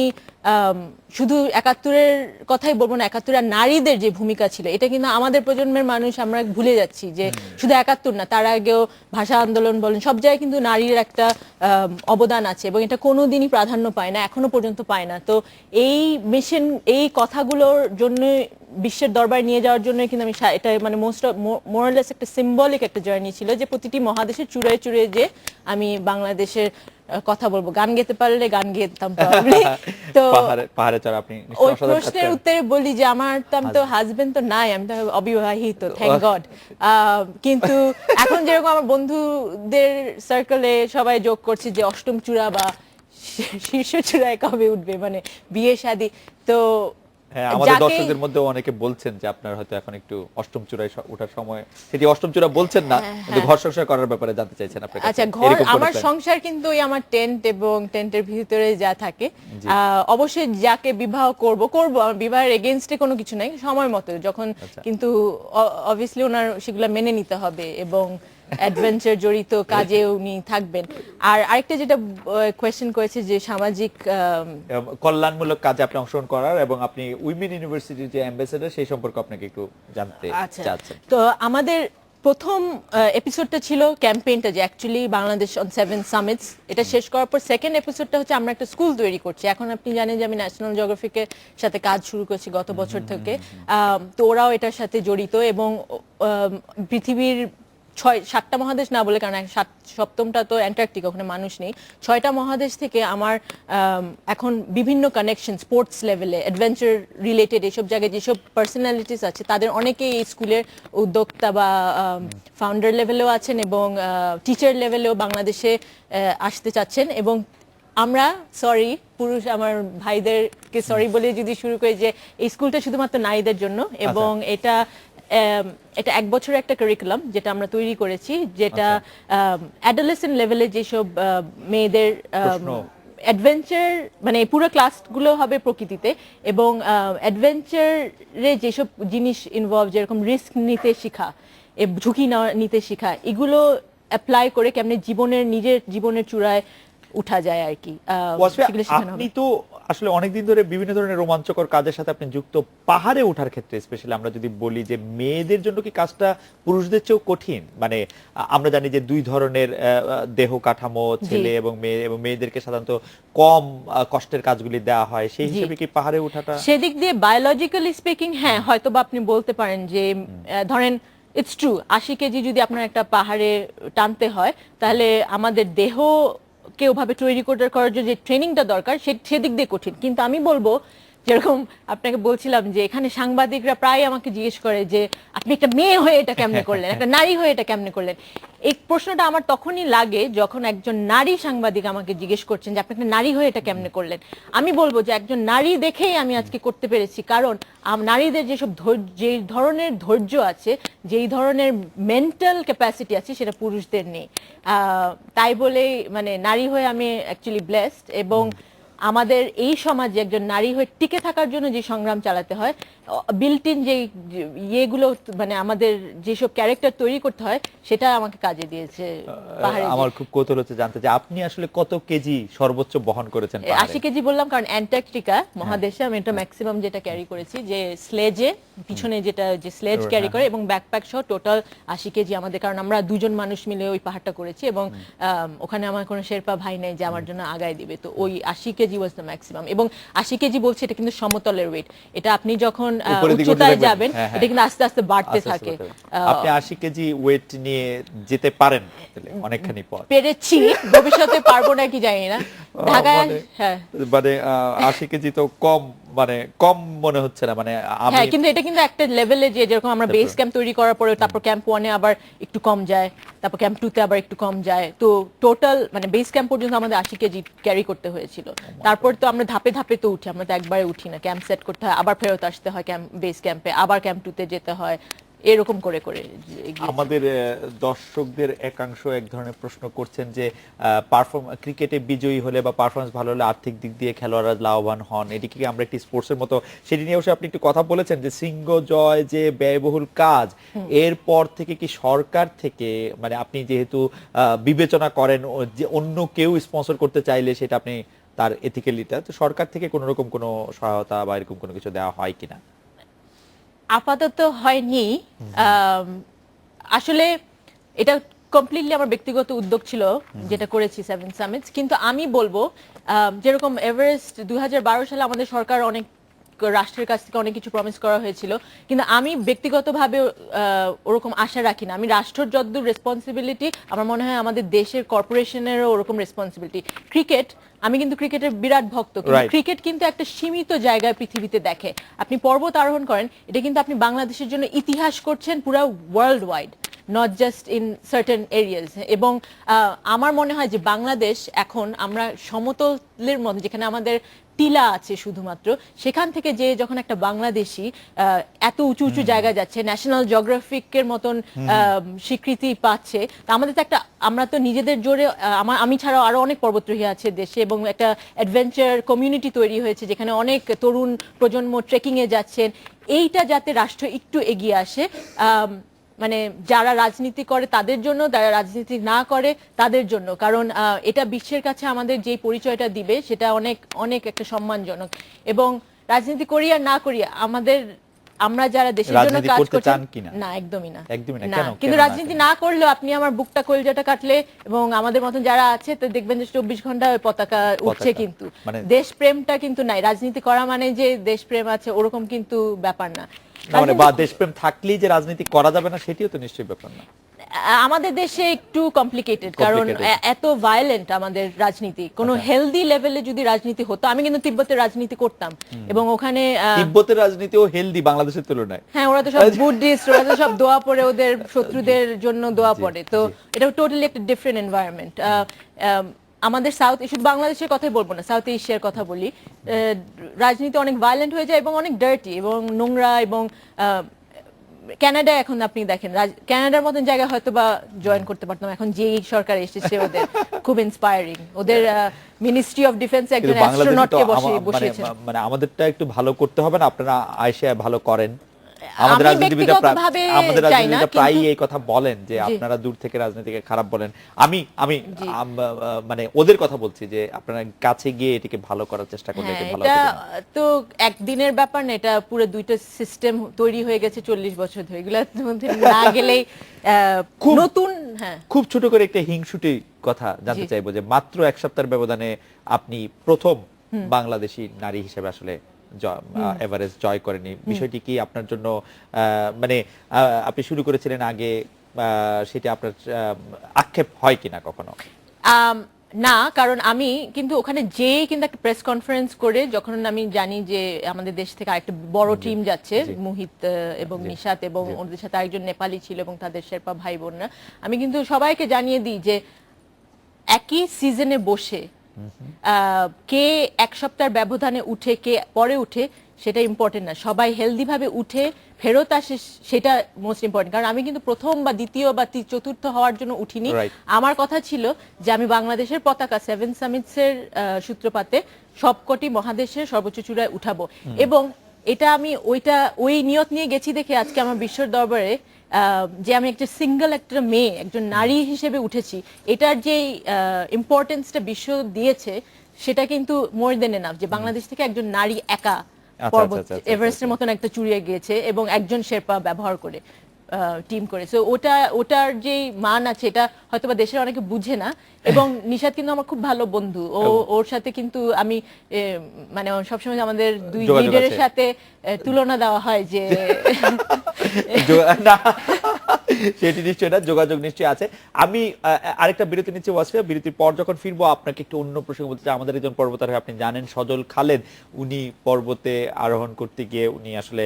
শুধু 71-এর কথাই বলবো না, 71-এর নারীদের যে ভূমিকা ছিল এটা কিন্তু আমাদের প্রজন্মের মানুষ আমরা ভুলে যাচ্ছি, যে শুধু 71 না, তার আগেও ভাষা আন্দোলন বলেন, সব জায়গায় কিন্তু নারীর একটা অবদান আছে, এবং এটা কোনোদিনই প্রাধান্য পায় না, এখনো পর্যন্ত পায় না। তো এই মিশন, এই কথাগুলোর জন্য বিশ্বের দরবারে নিয়ে যাওয়ার জন্য কিন্তু আমি এটা মানে মোরালেস একটা সিম্বলিক একটা জার্নি ছিল, যে প্রতিটি মহাদেশের চূড়ায় চূড়ায় যে আমি বাংলাদেশের কথা বলবো, গান গেতে পারলে গান গেতাম probably। তো পাহাড়ে চড়া আপনি ওই নিশ্চয়ই অসাধারণ কাজ প্রশ্নের করেন। উত্তরে বলি যে আমার তো আমি তো হাজবেন্ড তো নাই, আমি তো অবিবাহিত, থ্যাংক গড। কিন্তু এখন যেরকম আমার বন্ধুদের সার্কেলে সবাই যোগ করছে যে অষ্টম চূড়া বা শীর্ষ চূড়ায় কবে উঠবে, মানে বিয়ে শাদী। তো হ্যাঁ, আমাদের দর্শকদের মধ্যে অনেকে বলছেন যে আপনার হয়তো এখন একটু অষ্টম চূড়ায় ওঠার সময়, সেটি অষ্টম চূড়া বলছেন না, কিন্তু ঘর সংসার করার ব্যাপারে জানতে চাইছেন আপনার কাছে। আচ্ছা, ঘর আমার সংসার কিন্তু ওই আমার টেন্ট এবং টেন্টের ভিতরে যা থাকে, অবশ্যই যাকে বিবাহ করব আমার বিবাহের এগেইনস্টে কোনো কিছু নাই, সময় মতো যখন, কিন্তু অবভিয়াসলি ওনার সেগুলো মেনে নিতে হবে, এবং অ্যাডভেঞ্চার জড়িত কাজে উনি থাকবেন। আর আরেকটা যেটা কোয়েশ্চেন করেছে যে সামাজিক কল্যাণমূলক কাজে আপনি অংশগ্রহণ করার, এবং আপনি উইমেন ইউনিভার্সিটির যে অ্যাম্বাসেডর সেই সম্পর্কে আপনাকে একটু জানতে চাচ্ছেন। তো আমাদের প্রথম এপিসোডটা ছিল ক্যাম্পেইনটা, যে অ্যাকচুয়ালি বাংলাদেশ অন 7 সামিটস, এটা শেষ করার পর সেকেন্ড এপিসোডটা হচ্ছে আমরা একটা স্কুল তৈরি করছি। এখন আপনি জানেন যে আমি ন্যাশনাল জিওগ্রাফিকের সাথে কাজ শুরু করেছি গত বছর থেকে, তো ওরাও এটার সাথে জড়িত, এবং পৃথিবীর 7টা মহাদেশ না বলে, কারণ 7টা তো অ্যান্টার্কটিকা, ওখানে মানুষ নেই, 6টা মহাদেশ থেকে আমার এখন বিভিন্ন কানেকশন, স্পোর্টস লেভেলে, অ্যাডভেঞ্চার রিলেটেড এসব জায়গায় যেসব পার্সোনালিটিস আছে তাদের অনেকেই এই স্কুলের উদ্যোক্তা বা ফাউন্ডার লেভেলেও আছেন, এবং টিচার লেভেলেও বাংলাদেশে আসতে চাচ্ছেন। এবং আমরা পুরুষ আমার ভাইদেরকে সরি বলে যদি শুরু করি যে এই স্কুলটা শুধুমাত্র নারীদের জন্য, এবং এটা 1 বছরের একটা কারিকুলাম যেটা আমরা তৈরি করেছি, যেটা অ্যাডোলেসেন্ট লেভেলে যেসব মেয়েদের অ্যাডভেঞ্চার, মানে পুরো ক্লাসগুলো হবে প্রকৃতিতে, এবং অ্যাডভেঞ্চারে যেসব জিনিস ইনভলভ, যেরকম রিস্ক নিতে শেখা, ঝুঁকি নিতে শেখা, এগুলো অ্যাপ্লাই করে কেমনে নিজের জীবনের চূড়ায় উঠা যায় আর কি। আপনি তো আসলে অনেকদিন ধরে বিভিন্ন ধরনের রোমাঞ্চকর কাজের সাথে আপনি যুক্ত। পাহাড়ে ওঠার ক্ষেত্রে স্পেশালি আমরা যদি বলি যে মেয়েদের জন্য কি কাজটা পুরুষদের চেয়েও কঠিন? মানে আমরা জানি যে 2 ধরনের দেহ কাঠামো, ছেলে এবং মেয়ে, এবং মেয়েদেরকে সাধারণত কম কষ্টের কাজগুলি দেওয়া হয়, সেই হিসেবে কি পাহাড়ে ওঠাটা সেদিক দিয়ে বায়োলজিক্যালি স্পিকিং হ্যাঁ হয়তো বা আপনি বলতে পারেন যে ধরেন ইটস ট্রু 80 কেজি যদি আপনার একটা পাহাড়ে টানতে হয়, তাহলে আমাদের দেহ ওভাবে তৈরি করার জন্য যে ট্রেনিংটা দরকার সেদিক দিয়ে কঠিন। কিন্তু আমি বলবো, যেরকম আপনাকে বলছিলাম যে এখানে সাংবাদিকরা প্রায় আমাকে জিজ্ঞেস করে যে আপনি একটা মেয়ে হয়ে এটা কেমনে করলেন, একটা নারী হয়ে এটা কেমনে করলেন। এই প্রশ্নটা আমার তখনই লাগে যখন একজন নারী সাংবাদিক আমাকে জিজ্ঞেস করছেন যে আপনি একটা নারী হয়ে এটা কেমনে করলেন। আমি বলবো যে একজন নারী দেখেই আমি আজকে করতে পেরেছি, কারণ নারীদের যেসব যে ধরনের ধৈর্য আছে, যেই ধরনের মেন্টাল ক্যাপাসিটি আছে, সেটা পুরুষদের নেই। তাই বলেই মানে নারী হয়ে আমি অ্যাকচুয়ালি ব্লেসড, এবং আমাদের এই সমাজে একজন নারী হয়ে টিকে থাকার জন্য যে সংগ্রাম চালাতে হয়, বিল্ট ইন যে ইয়েগুলো, মানে আমাদের যেসব ক্যারেক্টার তৈরি করতে হয়, সেটা আমাকে কাজে দিয়েছে পাহাড়ে। আমার খুব কৌতূহল হচ্ছে জানতে যে আপনি আসলে কত কেজি সর্বোচ্চ বহন করেছেন পাহাড়ে? 80 কেজি বললাম কারণ অ্যান্টার্কটিকা মহাদেশে আমি এটা ম্যাক্সিমাম যেটা ক্যারি করেছি, যে স্লেজে পিছনে যেটা যে স্লেজ ক্যারি করে, এবং ব্যাকপ্যাক সহ টোটাল 80 কেজি আমাদের, কারণ আমরা 2 জন মানুষ মিলে ওই পাহাড়টা করেছি, এবং ওখানে আমার কোনো শেরপা ভাই নাই যে আমার জন্য আগায় দিবে। তো ওই 80 কেজি ওয়াজ দ্য ম্যাক্সিমাম, এবং 80 কেজি বলছি এটা কিন্তু সমতলের ওয়েট, এটা আপনি যখন উচ্চতায় যাবেন এটা কিন্তু আস্তে আস্তে বাড়তে থাকে। আপনি 80 কেজি ওয়েট নিয়ে যেতে পারেন অনেকখানি পথ? পেরেছি, ভবিষ্যতে পারবো নাকি জানি না। ঢাকায় মানে- হ্যাঁ মানে 80 কেজি তো কম, মানে কম মনে হচ্ছে না, মানে আমি হ্যাঁ, কিন্তু এটা কিন্তু একটা লেভেলে যে যেরকম আমরা বেস ক্যাম্প তৈরি করার পরে তারপর ক্যাম্প 1-এ আবার একটু কম যায়, তারপর ক্যাম্প 2-তে আবার একটু কম যায়, তো টোটাল মানে বেস ক্যাম্প পর্যন্ত আমাদের 80 কেজি ক্যারি করতে হয়েছিল। তারপর তো আমরা ধাপে ধাপে তো উঠি, আমরা তো একবারে উঠি না, ক্যাম্প সেট করতে হয়, আবার ফেরত আসতে হয় ক্যাম্প বেস ক্যাম্পে, আবার ক্যাম্প 2-তে যেতে হয়, এরকম করে করে এগিয়েছি। আমাদের দর্শকদের একাংশ এক ধরনের প্রশ্ন করছেন যে ক্রিকেটে বিজয়ী হলে বা পারফরমেন্স ভালো হলে আর্থিক দিক দিয়ে খেলোয়াড়রা লাভবান হন, এটিকে কি আমরা একটি স্পোর্টসের মতো, সেটি নিয়ে অবশ্যই আপনি একটু কথা বলেছেন যে সিংহ জয় যে ব্যয়বহুল কাজ, এরপর থেকে কি সরকার থেকে, মানে আপনি যেহেতু বিবেচনা করেন যে অন্য কেউ স্পন্সর করতে চাইলে সেটা আপনি তার এথিক্যালিটা, তো সরকার থেকে কোনো রকম কোনো সহায়তা বা এরকম কোনো কিছু দেওয়া হয় কিনা? আপাতত হয়নি। আসলে এটা কমপ্লিটলি আমার ব্যক্তিগত উদ্যোগ ছিল যেটা করেছি সেভেন সামিটস, কিন্তু আমি বলবো যেরকম এভারেস্ট 2012 সালে আমাদের সরকার অনেক রাষ্ট্রের কাছ থেকে অনেক কিছু প্রমিস করা হয়েছিল, কিন্তু আমি ব্যক্তিগতভাবে ওরকম আশা রাখি না। আমি রাষ্ট্রের যতদূর রেসপন্সিবিলিটি, আমার মনে হয় আমাদের দেশের কর্পোরেশনেরও ওরকম রেসপন্সিবিলিটি। ক্রিকেট, আমি কিন্তু ক্রিকেটের বিরাট ভক্ত, কিন্তু Right. ক্রিকেট কিন্তু একটা সীমিত জায়গায় পৃথিবীতে দেখে। আপনি পর্বত আরোহণ করেন, এটা কিন্তু আপনি বাংলাদেশের জন্য ইতিহাস করছেন পুরো world wide, not just in certain areas. এবং আমার মনে হয় যে বাংলাদেশ এখন আমরা সমতলের মধ্যে, যেখানে আমাদের টিলা আছে শুধুমাত্র, সেখান থেকে যে যখন একটা বাংলাদেশী এত উঁচু উঁচু জায়গায় যাচ্ছে, ন্যাশনাল জিওগ্রাফিকের মতন স্বীকৃতি পাচ্ছে, তা আমাদের তো একটা, আমরা তো নিজেদের জোরে আমি ছাড়াও আরো অনেক পর্বতারোহী আছে দেশে, এবং একটা অ্যাডভেঞ্চার কমিউনিটি তৈরি হয়েছে যেখানে অনেক তরুণ প্রজন্ম ট্রেকিং এ যাচ্ছেন। এইটা যাতে রাষ্ট্র একটু এগিয়ে আসে, মানে যারা রাজনীতি করে তাদের জন্য, যারা রাজনীতি না করে তাদের জন্য, কারণ এটা বিশ্বের কাছে আমাদের যে পরিচয়টা দিবে সেটা অনেক অনেক একটা সম্মানজনক। এবং রাজনীতি করি আর না করি, আমরা যারা দেশের জন্য রাজনীতি কাজ করতে করছি, চান কিনা? না একদমই না, একদমই না। না। কেন? কিন্তু কেন না রাজনীতি কেন? না করলেও আপনি আমার বুকটা কলজাটা কাটলে এবং আমাদের মতন যারা আছে, তো দেখবেন যে 24 ঘন্টা ওই পতাকা উঠছে, পতাকা। কিন্তু মানে- দেশপ্রেমটা কিন্তু নাই। রাজনীতি করা মানে যে দেশপ্রেম আছে ওরকম কিন্তু ব্যাপার না। না, মানে বা দেশপ্রেম থাকলেই যে রাজনীতি করা যাবে না সেটিও তো নিশ্চয়ই ব্যাপার না। আমাদের দেশে একটু কমপ্লিকেটেড, কারণ এত ভায়োলেন্ট আমাদের রাজনীতি। কোনো হেলদি লেভেলে যদি রাজনীতি হতো, আমি কিন্তু তিব্বতের রাজনীতি করতাম, এবং ওখানে তিব্বতের রাজনীতিও হেলদি বাংলাদেশের তুলনায়। হ্যাঁ, ওরা তো সব বুদ্ধিস্ট, ওরা তো সব দোয়া পড়ে, ওদের শত্রুদের জন্য দোয়া পড়ে, তো এটা টোটালি একটা ডিফারেন্ট এনভায়রনমেন্ট। আমাদের সাউথ, শুধু বাংলাদেশের কথাই বলবো না, সাউথ এশিয়ার কথা বলি, রাজনীতি অনেক ভায়োলেন্ট হয়ে যায় এবং অনেক ডার্টি এবং নোংরা। এবং কানাডা, এখন আপনি দেখেন কানাডার মতন জায়গায় হয়তো বা জয়েন করতে পারতাম, এখন যেই সরকার এসেছে ওদের খুব ইন্সপায়ারিং। ওদের মিনিস্ট্রি অফ ডিফেন্সে একজন কিন্তু বাংলাদেশে তো অ্যাস্ট্রোনটকে মানে বসিয়েছেন। মানে আমাদেরটা একটু ভালো করতে হবে না? আপনারা আইসা ভালো করেন। আমাদের আমি রাজনীতিবিদরা ব্যক্তিগতভাবে আমাদের চাই না, রাজনীতিবিদরা প্রায়ই কিন্তু- এই কথা বলেন যে জি। আপনারা দূর থেকে রাজনীতিকে খারাপ বলেন। আমি আমি জি। মানে ওদের কথা বলছি যে আপনারা কাছে গিয়ে এটিকে ভালো করার চেষ্টা করলে হ্যাঁ, এটি ভালো এটা হবে কিনা। তো একদিনের ব্যাপার না, এটা পুরো দুইটা সিস্টেম তৈরি হয়ে গেছে 40 বছর ধরে, এগুলোর মধ্যে না গেলেই খুব- নতুন। হ্যাঁ, খুব ছোট করে একটা হিংসুটি কথা জানতে জি। চাইবো যে মাত্র এক সপ্তাহের ব্যবধানে আপনি প্রথম বাংলাদেশি নারী হিসেবে আসলে এভারেস্ট জয় করেনি, বিষয়টি কি আপনার জন্য মানে আপনি শুরু করেছিলেন আগে, সেটা আপনার আক্ষেপ হয় কিনা কখনো? না, কারণ আমি কিন্তু ওখানে যেই কিন্তু একটা প্রেস কনফারেন্স করে, যখন আমি জানি যে আমাদের দেশ থেকে আরেকটা বড় টিম যাচ্ছে, জি। মোহিত এবং জি। নিশাত, এবং জি। ওদের সাথে আরেকজন নেপালি ছিল এবং তাদের শেরপা ভাই বোনরা, আমি কিন্তু সবাইকে জানিয়ে দিই যে একই সিজনে বসে কে এক সপ্তাহের ব্যবধানে উঠে কে পরে উঠে সেটা ইম্পর্টেন্ট না, সবাই হেলদি ভাবে উঠে ফেরত আসে, সেটা মোস্ট ইম্পর্টেন্ট। কারণ আমি কিন্তু প্রথম বা দ্বিতীয় বা চতুর্থ হওয়ার জন্য উঠিনি। Right. আমার কথা ছিল যে আমি বাংলাদেশের পতাকা সেভেন সামিটসের সূত্রপাতে সবকটি মহাদেশের সর্বোচ্চ চূড়ায় উঠাবো, এবং এটা আমি ওই নিয়ত নিয়ে গেছি দেখে আজকে আমার বিশ্বর দরবারে যে আমি একটা সিঙ্গেল একটা মেয়ে, একজন নারী হিসেবে উঠেছি, এটার যে ইম্পর্টেন্সটা বিশ্ব দিয়েছে, সেটা কিন্তু মোর দেন এনাফ, যে বাংলাদেশ থেকে একজন নারী একা আচ্ছা, পর্বত আচ্ছা, আচ্ছা, এভারেস্টের মতন একটা চূড়িয়ে গিয়েছে এবং একজন শেরপা ব্যবহার করে টিম করে। সো ওটার যে মান আছে, এটা হয়তোবা দেশের অনেকে বুঝে না। এবং নিশাত কিন্তু আমার খুব ভালো বন্ধু, ওর সাথে কিন্তু আমি মানে সবসময় আমাদের দুই যোগাযোগ লিডারের আছে। সাথে তুলনা দেওয়া হয় যে না, সেটি নিশ্চয়ই না, যোগাযোগ নিশ্চয়ই আছে। আমি আরেকটা বিরতি নিচ্ছি ওয়াসফিয়া, বিরতির পর যখন ফিরবো আপনাকে একটু অন্য প্রসঙ্গ বলতে চাই। আমাদের একজন পর্বতারোহী আপনি জানেন, সজল খালেদ, উনি পর্বতে আরোহণ করতে গিয়ে উনি আসলে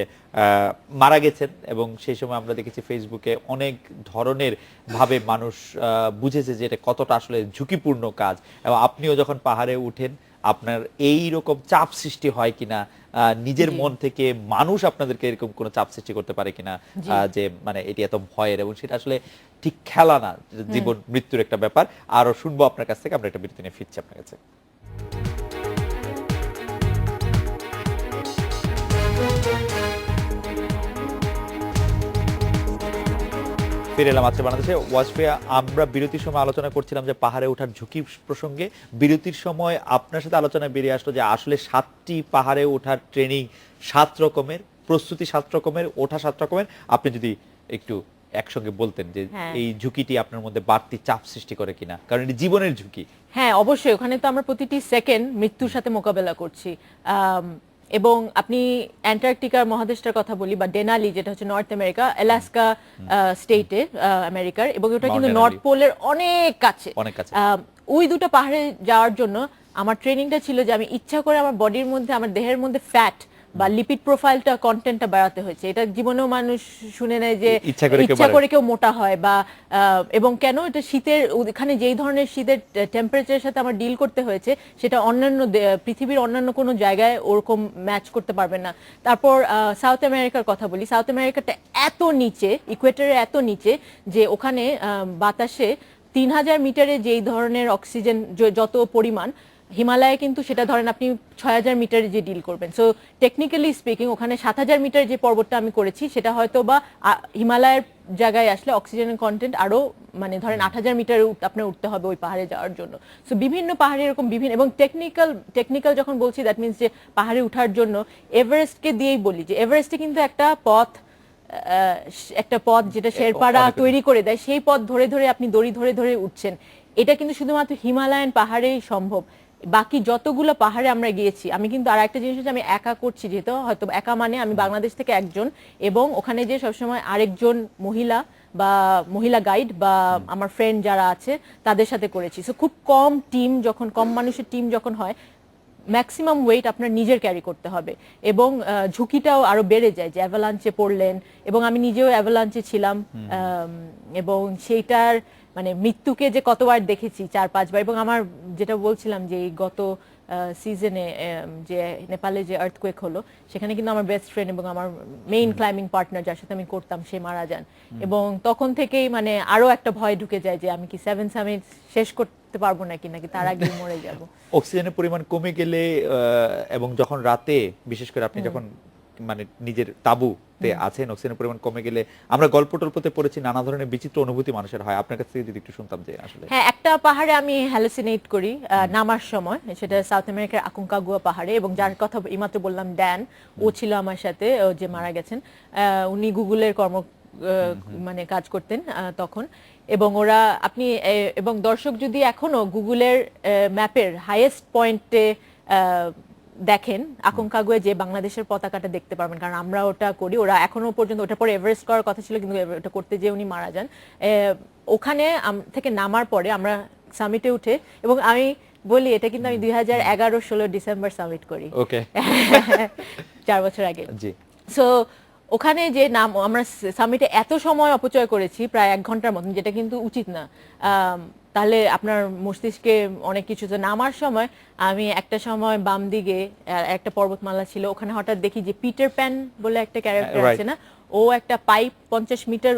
মারা গেছেন, এবং সেই সময় আমরা দেখেছি ফেসবুকে অনেক ধরনের ভাবে মানুষ বুঝেছে যে এটা কতটা আসলে ঝুঁকিপূর্ণ কাজ। এবং আপনিও যখন পাহাড়ে উঠেন আপনার এই রকম চাপ সৃষ্টি হয় কিনা, নিজের মন থেকে মানুষ আপনাদেরকে এরকম কোনো চাপ সৃষ্টি করতে পারে কিনা, যে মানে এটি এত ভয়ের, এবং সেটা আসলে ঠিক খেলা না, জীবন মৃত্যুর একটা ব্যাপার। আরো শুনবো আপনার কাছ থেকে, আমরা একটা বিরতি নিয়ে ফিরছি আপনার কাছে। ফিরে এলাম আজকে বাংলাদেশে। ওয়াসফিয়া, আমরা বিরতির সময় আলোচনা করছিলাম যে পাহাড়ে ওঠার ঝুঁকি প্রসঙ্গে। বিরতির সময় আপনার সাথে আলোচনায় বেরিয়ে আসলো যে আসলে 7টি পাহাড়ে ওঠার ট্রেনিং 7 রকমের, প্রস্তুতি 7 রকমের, ওঠা 7 রকমের। আপনি যদি একটু একসঙ্গে বলতেন যে এই ঝুঁকিটি আপনার মধ্যে বাড়তি চাপ সৃষ্টি করে কিনা, কারণ এটি জীবনের ঝুঁকি। হ্যাঁ, অবশ্যই। ওখানে তো আমরা প্রতিটি সেকেন্ড মৃত্যুর সাথে মোকাবেলা করছি। এবং আপনি অ্যান্টার্কটিকার মহাদেশটার কথা বলি, বা ডেনালি, যেটা হচ্ছে নর্থ আমেরিকা, আলাস্কা স্টেটে আমেরিকার, এবং ওটা কিন্তু নর্থ পোলের অনেক কাছে। ওই দুটো পাহাড়ে যাওয়ার জন্য আমার ট্রেনিংটা ছিল যে আমি ইচ্ছা করে আমার বডির মধ্যে, আমার দেহের মধ্যে ফ্যাট বা লিপিড প্রোফাইলটা, কন্টেন্টটা বাড়াতে হয়েছে। এটা জীবনেও মানুষ শুনে নেয় যে ইচ্ছা করে কেউ মোটা হয়, বা এবং কেন এটা শীতের, ওখানে যেই ধরনের শীতের টেম্পারেচারের সাথে আমার ডিল করতে হয়েছে সেটা অন্যান্য পৃথিবীর অন্যান্য কোনো জায়গায় ওরকম ম্যাচ করতে পারবে না। তারপর সাউথ আমেরিকার কথা বলি। সাউথ আমেরিকাটা এত নিচে, ইকুয়েটরের এত নিচে, যে ওখানে বাতাসে 3000 মিটারে যেই ধরনের অক্সিজেন যত পরিমাণ, হিমালয়ে কিন্তু সেটা ধরেন আপনি 6000 মিটারে যে ডিল করবেন। সো টেকনিক্যালি স্পিকিং ওখানে 7000 মিটার যে পর্বতটা আমি করেছি সেটা হয়তো বা হিমালয়ের জায়গায় আসলে অক্সিজেনের কন্টেন্ট আরো, মানে ধরেন 8000 মিটার আপনার উঠতে হবে ওই পাহাড়ে যাওয়ার জন্য। সো বিভিন্ন পাহাড়ে এরকম বিভিন্ন, এবং টেকনিক্যাল যখন বলছি দ্যাট মিনস যে পাহাড়ে ওঠার জন্য এভারেস্টকে দিয়েই বলি যে এভারেস্টে কিন্তু একটা পথ যেটা শেরপারা তৈরি করে দেয়, সেই পথ ধরে ধরে আপনি দড়ি ধরে ধরে উঠছেন। এটা কিন্তু শুধুমাত্র হিমালয়ান পাহাড়েই সম্ভব। বাকি যতগুলো পাহাড়ে আমরা গিয়েছি, আমি কিন্তু আর একটা জিনিস হচ্ছে আমি একা করছি, যেহেতু হয়তো একা মানে আমি বাংলাদেশ থেকে একজন, এবং ওখানে যে সবসময় আরেকজন মহিলা গাইড বা আমার ফ্রেন্ড যারা আছে তাদের সাথে করেছি। সো খুব কম মানুষের টিম যখন হয়, ম্যাক্সিমাম ওয়েট আপনার নিজের ক্যারি করতে হবে, এবং ঝুঁকিটাও আরো বেড়ে যায় যে অ্যাভালাঞ্চে পড়লেন, এবং আমি নিজেও অ্যাভালাঞ্চে ছিলাম, এবং সেইটার মানে মৃত্যুকে যে কতবার দেখেছি, 4-5 বার। এবং আমার যেটা বলছিলাম যে গত সিজনে যে নেপালে যে আর্থকোয়েক হলো, সেখানে কিন্তু আমার বেস্ট ফ্রেন্ড এবং আমার মেইন ক্লাইম্বিং পার্টনার যার সাথে আমি করতাম, সে মারা যান। এবং তখন থেকেই মানে আরো একটা ভয় ঢুকে যায় যে আমি কি 7 সামিট শেষ করতে পারবো নাকি তার আগেই মরে যাব। অক্সিজেনের পরিমাণ কমে গেলে, এবং যখন রাতে, বিশেষ করে আপনি যখন মানে নিজের তাঁবুতে আছেন, অক্সিজেনের পরিমাণ কমে গেলে, আমরা গল্প টল্পতে পড়েছি নানা ধরনের বিচিত্র অনুভূতি মানুষের হয়। আপনার কাছ থেকে যদি একটু শুনতাম যে আসলে। হ্যাঁ, একটা পাহাড়ে আমি হ্যালুসিনেট করি নামার সময়, সেটা সাউথ আমেরিকার আকোঙ্কাগুয়া পাহাড়ে, এবং যার কথা এইমাত্র বললাম ড্যান, ও ছিল আমার সাথে, যে মারা গেছেন। উনি গুগলের মানে কাজ করতেন তখন, এবং এবং দর্শক যদি এখনো গুগলের ম্যাপের হাইয়েস্ট পয়েন্টে দেখেন আকোঙ্কাগুয়া, যে বাংলাদেশের পতাকাটা দেখতে পারবেন, কারণ আমরা ওটা করি। ওরা এখনো পর্যন্ত, ওটা পরে এভারেস্ট করার কথা ছিল কিন্তু ওটা করতে যেয়ে উনি মারা যান। ওখানে থেকে নামার পরে আমরা সামিটে উঠে, এবং আমি বলি এটা কিন্তু আমি 2011-16 ডিসেম্বর সামিট করি, 4 বছর আগে। সো ওখানে যে আমরা সামিটে এত সময় অপচয় করেছি, প্রায় 1 ঘন্টার মতন, যেটা কিন্তু উচিত না। তাহলে আপনার মস্তিষ্কে অনেক কিছু। তো নামার সময় আমি একটা সময় বাম দিকে একটা পর্বতমালা ছিল, ওখানে হঠাৎ দেখি যে পিটার প্যান বলে একটা ক্যারেক্টার আছে না, ও একটা পাইপ 50 মিটার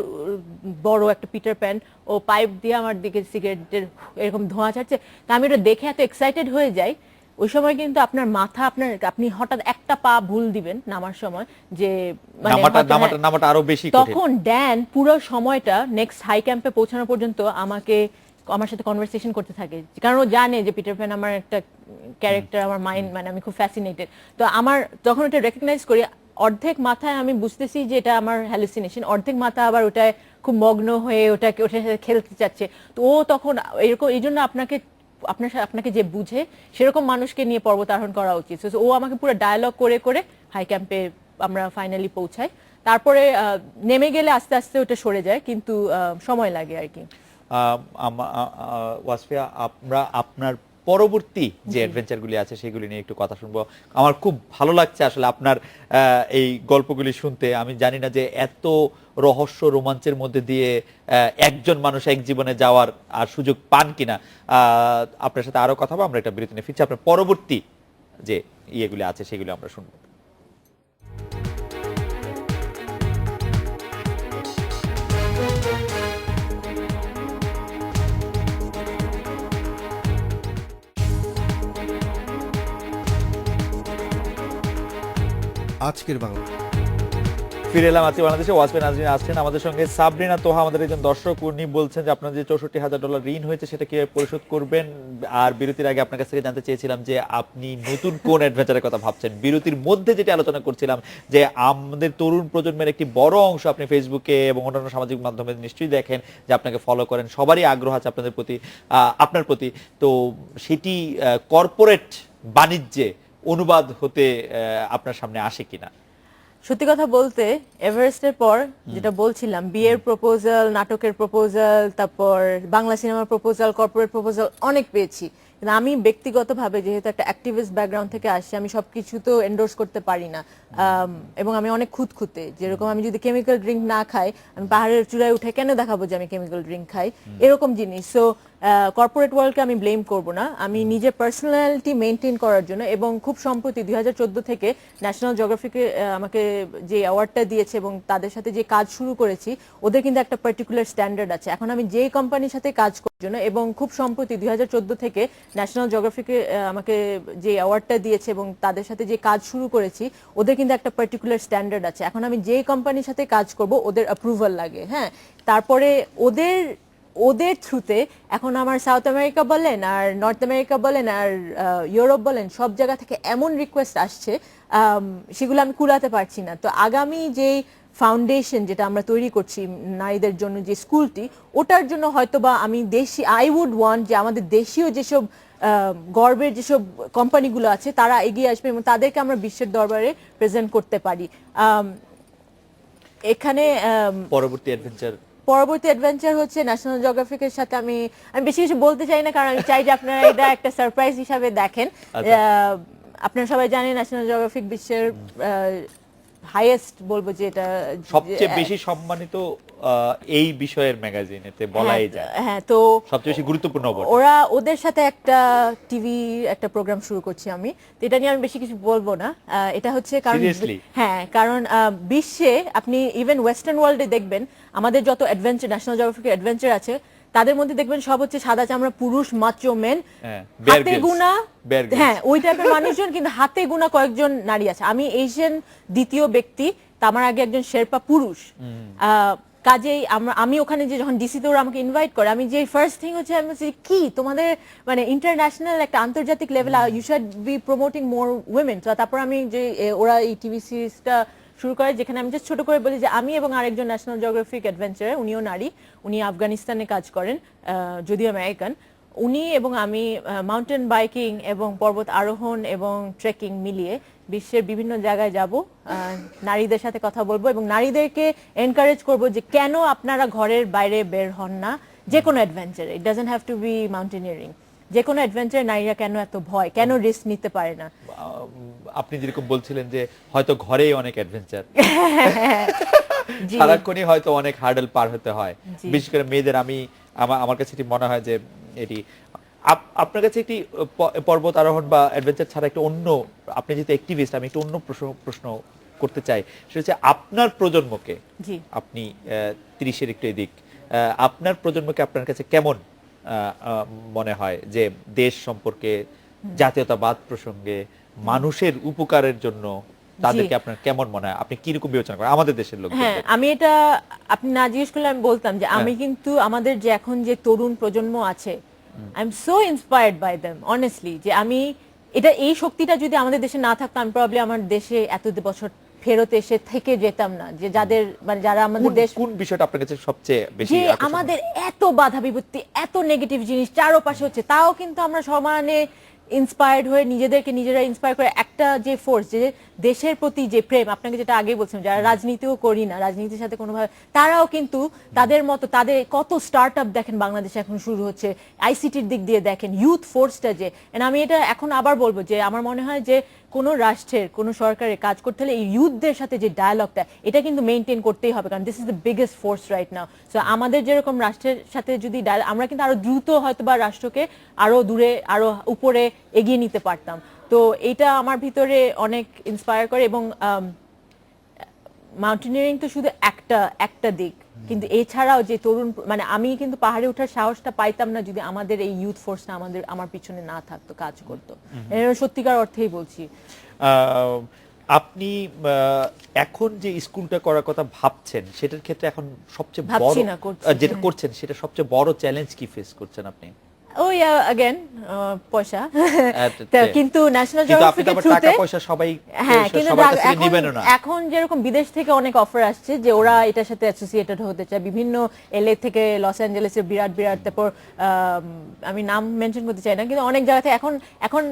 বড় একটা পিটার প্যান, ও পাইপ দিয়ে আমার দিকে সিগারেটের এরকম ধোঁয়া ছাড়ছে। তা আমি ওটা দেখে এত এক্সাইটেড হয়ে যাই। ওই সময় কিন্তু আপনার মাথা, আপনি হঠাৎ একটা পা ভুল দিবেন নামার সময়, যে নামাটা আরো বেশি কঠিন। তখন ড্যান পুরো সময়টা নেক্সট হাই ক্যাম্পে পৌঁছানো পর্যন্ত আমার সাথে কনভারসেশন করতে থাকে, কারণ ও জানে যে পিটার প্যান আমার একটা ক্যারেক্টার, আমার মাইন্ড, মানে আমি খুব ফ্যাসিনেটেড। তো আমার যখন ওটা রেকগনাইজ করি, অর্ধেক মাথায় আমি বুঝতেছি যে এটা আমার হ্যালুসিনেশন, অর্ধেক মাথা আবার ওটায় খুব মগ্ন হয়ে ওটার সাথে খেলতে চাচ্ছে। তো ও তখন এরকম, এই জন্য আপনাকে যে বুঝে সেরকম মানুষকে নিয়ে পর্বত আরোহণ করা উচিত। ও আমাকে পুরো ডায়ালগ করে করে হাই ক্যাম্পে আমরা ফাইনালি পৌঁছাই। তারপরে নেমে গেলে আস্তে আস্তে ওটা সরে যায়, কিন্তু সময় লাগে আর কি। ওয়াসফিয়া, আমরা আপনার পরবর্তী যে অ্যাডভেঞ্চারগুলি আছে সেগুলি নিয়ে একটু কথা শুনবো। আমার খুব ভালো লাগছে আসলে আপনার এই গল্পগুলি শুনতে। আমি জানি না যে এত রহস্য রোমাঞ্চের মধ্যে দিয়ে একজন মানুষ এক জীবনে যাওয়ার আর সুযোগ পান কিনা। আপনার সাথে আরো কথা বলবো, আমরা একটা বিরতি নিয়ে ফিরছি। আপনার পরবর্তী যে ইয়েগুলি আছে সেগুলি আমরা শুনবো। আজকের বাংলা ফিরে এলাম আজকে বাংলাদেশে। ওয়াসফিয়া নাজরীন আসছেন আমাদের সঙ্গে। সাবরিনা তোহা আমাদের একজন দর্শক, উনি বলছেন যে আপনার যে $64,000 ঋণ হয়েছে সেটা কিভাবে পরিশোধ করবেন। আর বিরতির আগে আপনার কাছ থেকে জানতে চেয়েছিলাম যে আপনি নতুন কোন অ্যাডভেঞ্চারের কথা ভাবছেন। বিরতির মধ্যে যেটা আলোচনা করছিলাম যে আমাদের তরুণ প্রজন্মের একটি বড় অংশ আপনি ফেসবুকে এবং অন্যান্য সামাজিক মাধ্যমে নিশ্চয়ই দেখেন, যে আপনাকে ফলো করেন, সবারই আগ্রহ আছে আপনাদের প্রতি, আপনার প্রতি। তো সেটি কর্পোরেট বাণিজ্যে অনুবাদ হতে আপনার সামনে আসে কিনা? সত্যি কথা বলতে এভারেস্টের পর যেটা বলছিলাম, বিয়ের প্রপোজাল, নাটকের প্রপোজাল, তারপর বাংলা সিনেমার প্রপোজাল, কর্পোরেট প্রপোজাল অনেক পেয়েছি। কিন্তু আমি ব্যক্তিগতভাবে যেহেতু একটা অ্যাক্টিভিস্ট ব্যাকগ্রাউন্ড থেকে আসছি, আমি সবকিছু তো এন্ডোর্স করতে পারি না। এবং আমি অনেক খুঁতখুঁতে, যেরকম আমি যদি কেমিক্যাল ড্রিঙ্ক না খাই, আমি পাহাড়ের চূড়ায় উঠে কেন দেখাবো যে আমি কেমিক্যাল ড্রিঙ্ক খাই, এরকম জিনিস। সো কর্পোরেট ওয়ার্ল্ডকে আমি ব্লেম করব না, আমি নিজের পার্সোনালিটি মেনটেন করার জন্য। এবং খুব সম্প্রতি 2014 থেকে ন্যাশনাল জিওগ্রাফিকে আমাকে যে অ্যাওয়ার্ডটা দিয়েছে এবং তাদের সাথে যে কাজ শুরু করেছি, ওদের কিন্তু একটা পার্টিকুলার স্ট্যান্ডার্ড আছে। এখন আমি যেই কোম্পানির সাথে কাজ করার জন্য, এবং খুব সম্প্রতি 2014 থেকে ন্যাশনাল জিওগ্রাফিকে আমাকে যে অ্যাওয়ার্ডটা দিয়েছে এবং তাদের সাথে যে কাজ শুরু করেছি, ওদের কিন্তু একটা পার্টিকুলার স্ট্যান্ডার্ড আছে। এখন আমি যেই কোম্পানির সাথে কাজ করব, ওদের অ্যাপ্রুভাল লাগে। হ্যাঁ, তারপরে ওদের থ্রুতে এখন আমার সাউথ আমেরিকা বলেন আর নর্থ আমেরিকা বলেন আর ইউরোপ বলেন, সব জায়গা থেকে এমন রিকোয়েস্ট আসছে, সেগুলো আমি কুলাতে পারছি না। তো আগামী যেই ফাউন্ডেশন যেটা আমরা তৈরি করছি নারীদের জন্য, যে স্কুলটি, ওটার জন্য হয়তোবা আমি আই উড ওয়ান্ট যে আমাদের দেশীয় যেসব গর্বের যেসব কোম্পানিগুলো আছে তারা এগিয়ে আসবে এবং তাদেরকে আমরা বিশ্বের দরবারে প্রেজেন্ট করতে পারি। এখানে পরবর্তী অ্যাডভেঞ্চার হচ্ছে ন্যাশনাল জিওগ্রাফিকের সাথে আমি বেশি কিছু বলতে চাই না, কারণ আমি চাই যে আপনারা এটা একটা সারপ্রাইজ হিসাবে দেখেন। আপনারা সবাই জানেন ন্যাশনাল জিওগ্রাফিক বিশ্বের হাইয়েস্ট, বলবো যে এটা সবচেয়ে বেশি সম্মানিত এই বিষয়ের ম্যাগাজিন, এতে বলাই যায়। হ্যাঁ, তো সবচেয়ে বেশি গুরুত্বপূর্ণ ওদের সাথে একটা টিভি একটা প্রোগ্রাম শুরু করছি আমি। তো এটা নিয়ে আমি বেশি কিছু বলবো না। এটা হচ্ছে কারণ, হ্যাঁ, কারণ বিশ্বে আপনি ইভেন ওয়েস্টার্ন ওয়ার্ল্ডে দেখবেন আমাদের যত অ্যাডভেঞ্চার, ন্যাশনাল জিওগ্রাফিক অ্যাডভেঞ্চার আছে, তাদের মধ্যে দেখবেন সব হচ্ছে সাদা চামড়া পুরুষ, মাচো মেন, হাতে গুনা, হ্যাঁ ওই টাইপের মানুষজন, কিন্তু হাতে গুনা কয়েকজন নারী আছে। আমি এশিয়ান দ্বিতীয় ব্যক্তি, তা আমার আগে একজন শেরপা পুরুষ। কাজেই আমি ওখানে যে যখন ডিসিতে ওরা আমাকে ইনভাইট করে, আমি যে ফার্স্ট থিং হচ্ছে আমি বলছি কি তোমাদের মানে ইন্টারন্যাশনাল একটা আন্তর্জাতিক লেভেলে you should be promoting more women. তো তারপর আমি যে ওরা এই টিভি সিরিজটা শুরু করে, যেখানে আমি জাস্ট ছোট করে বলি যে আমি এবং আরেকজন ন্যাশনাল জিওগ্রাফিক অ্যাডভেঞ্চার, উনিও নারী, উনি আফগানিস্তানে কাজ করেন, যদিও আমেরিকান। উনি এবং আমি মাউন্টেন বাইকিং এবং পর্বত আরোহণ এবং ট্রেকিং মিলিয়ে বিশ্বের বিভিন্ন জায়গায় যাব, নারীদের সাথে কথা বলবো এবং নারীদেরকে এনকারেজ করব যে কেন আপনারা ঘরের বাইরে বের হন না। যে কোনো অ্যাডভেঞ্চারে, it doesn't have to be mountaineering, যে কোনো অ্যাডভেঞ্চারে নারীরা কেন এত ভয়, কেন রিস্ক নিতে পারে না। আপনি যেরকম বলছিলেন যে হয়তো ঘরেই অনেক অ্যাডভেঞ্চার, সারাক্ষণই হয়তো অনেক হার্ডেল পার হতে হয়, বিশেষ করে মেয়েদের। আমার কাছে এটি মনে হয় যে এটি আপনার কাছে একটি পর্বত আরোহণ বা অ্যাডভেঞ্চার ছাড়া একটা অন্য, আপনি যেহেতু অ্যাক্টিভিস্ট, আমি একটু অন্য প্রশ্ন করতে চাই। সেটা হচ্ছে আপনার প্রজন্মকে, আপনি 30-এর একটু এদিক, আপনার প্রজন্মকে আপনার কাছে কেমন মনে হয় যে দেশ সম্পর্কে, জাতীয়তাবাদ প্রসঙ্গে, মানুষের উপকারের জন্য তাদেরকে আপনার কেমন মনে হয়? আপনি কি রকম বিবেচনা করেন আমাদের দেশের লোক? হ্যাঁ, আমি এটা আপনি না জিজ্ঞেস করলে আমি বলতাম যে আমি কিন্তু আমাদের যে এখন যে তরুণ প্রজন্ম আছে, I am so inspired by them honestly, যে আমি এটা এই শক্তিটা যদি আমাদের দেশে না থাকতো, আমি প্রবাবলি আমার দেশে এত বছর ফেরত এসে থেকে যেতাম না। যে যাদের মানে যারা আমাদের দেশ, কোন বিষয়টা আপনার কাছে সবচেয়ে বেশি? যে আমাদের এত বাধা বিপত্তি, এত নেগেটিভ জিনিস চারপাশে হচ্ছে, তাও কিন্তু আমরা সমানে ইন্সপায়ার্ড হয়ে নিজেদেরকে নিজেরা ইন্সপায়ার করে একটা যে ফোর্স, যে দেশের প্রতি যে প্রেম, আপনাকে যেটা আগে বলছিলাম, যারা রাজনীতিও করি না, রাজনীতির সাথে কোনোভাবে, তারাও কিন্তু তাদের মতো, তাদের কত স্টার্ট আপ দেখেন বাংলাদেশে এখন শুরু হচ্ছে, আইসিটির দিক দিয়ে দেখেন ইউথ ফোর্সটা যে, and আমি এটা এখন আবার বলবো যে আমার মনে হয় যে কোনো রাষ্ট্রের কোনো সরকারের কাজ করতে হলে এই ইউথদের সাথে যে ডায়ালগটা, এটা কিন্তু মেনটেন করতেই হবে, কারণ this is the biggest force right now. So আমাদের যেরকম রাষ্ট্রের সাথে যদি আমরা কিন্তু আরো দ্রুত হয়তো বা রাষ্ট্রকে আরো দূরে আরো উপরে এগিয়ে নিতে পারতাম। তো এটা আমার ভিতরে অনেক ইন্সপায়ার করে। এবং মাউন্টেনিয়ারিং তো শুধু একটা দিক, কিন্তু এছাড়াও যে তরুণ, মানে আমি কিন্তু পাহাড়ে ওঠার সাহসটা পাইতাম না যদি আমাদের এই ইউথ ফোর্সটা আমার পিছনে না থাকতো, কাজ করতো। সত্যিকার অর্থেই বলছি। আপনি এখন যে স্কুলটা করার কথা ভাবছেন, সেটার ক্ষেত্রে এখন সবচেয়ে বড় ভাবছি না, করছি। যেটা করছেন সেটা সবচেয়ে বড় চ্যালেঞ্জ কি ফেস করছেন আপনি? ওই অ্যাগেন পয়সা। আচ্ছা, কিন্তু ন্যাশনাল কিন্তু আপনি তো জিওগ্রাফিকের আবার থ্রুতে, টাকা পয়সা সবাই হ্যাঁ, কিন্তু সবার কাছ থেকে নেবেন না। এখন যেরকম বিদেশ থেকে অনেক অফার আসছে যে ওরা এটার সাথে অ্যাসোসিয়েটেড হতে চায়, বিভিন্ন এলএ থেকে লস অ্যাঞ্জেলেসের বিরাট বিরাট, তারপর আমি নাম মেনশন করতে চাই না, কিন্তু অনেক জায়গাতে এখন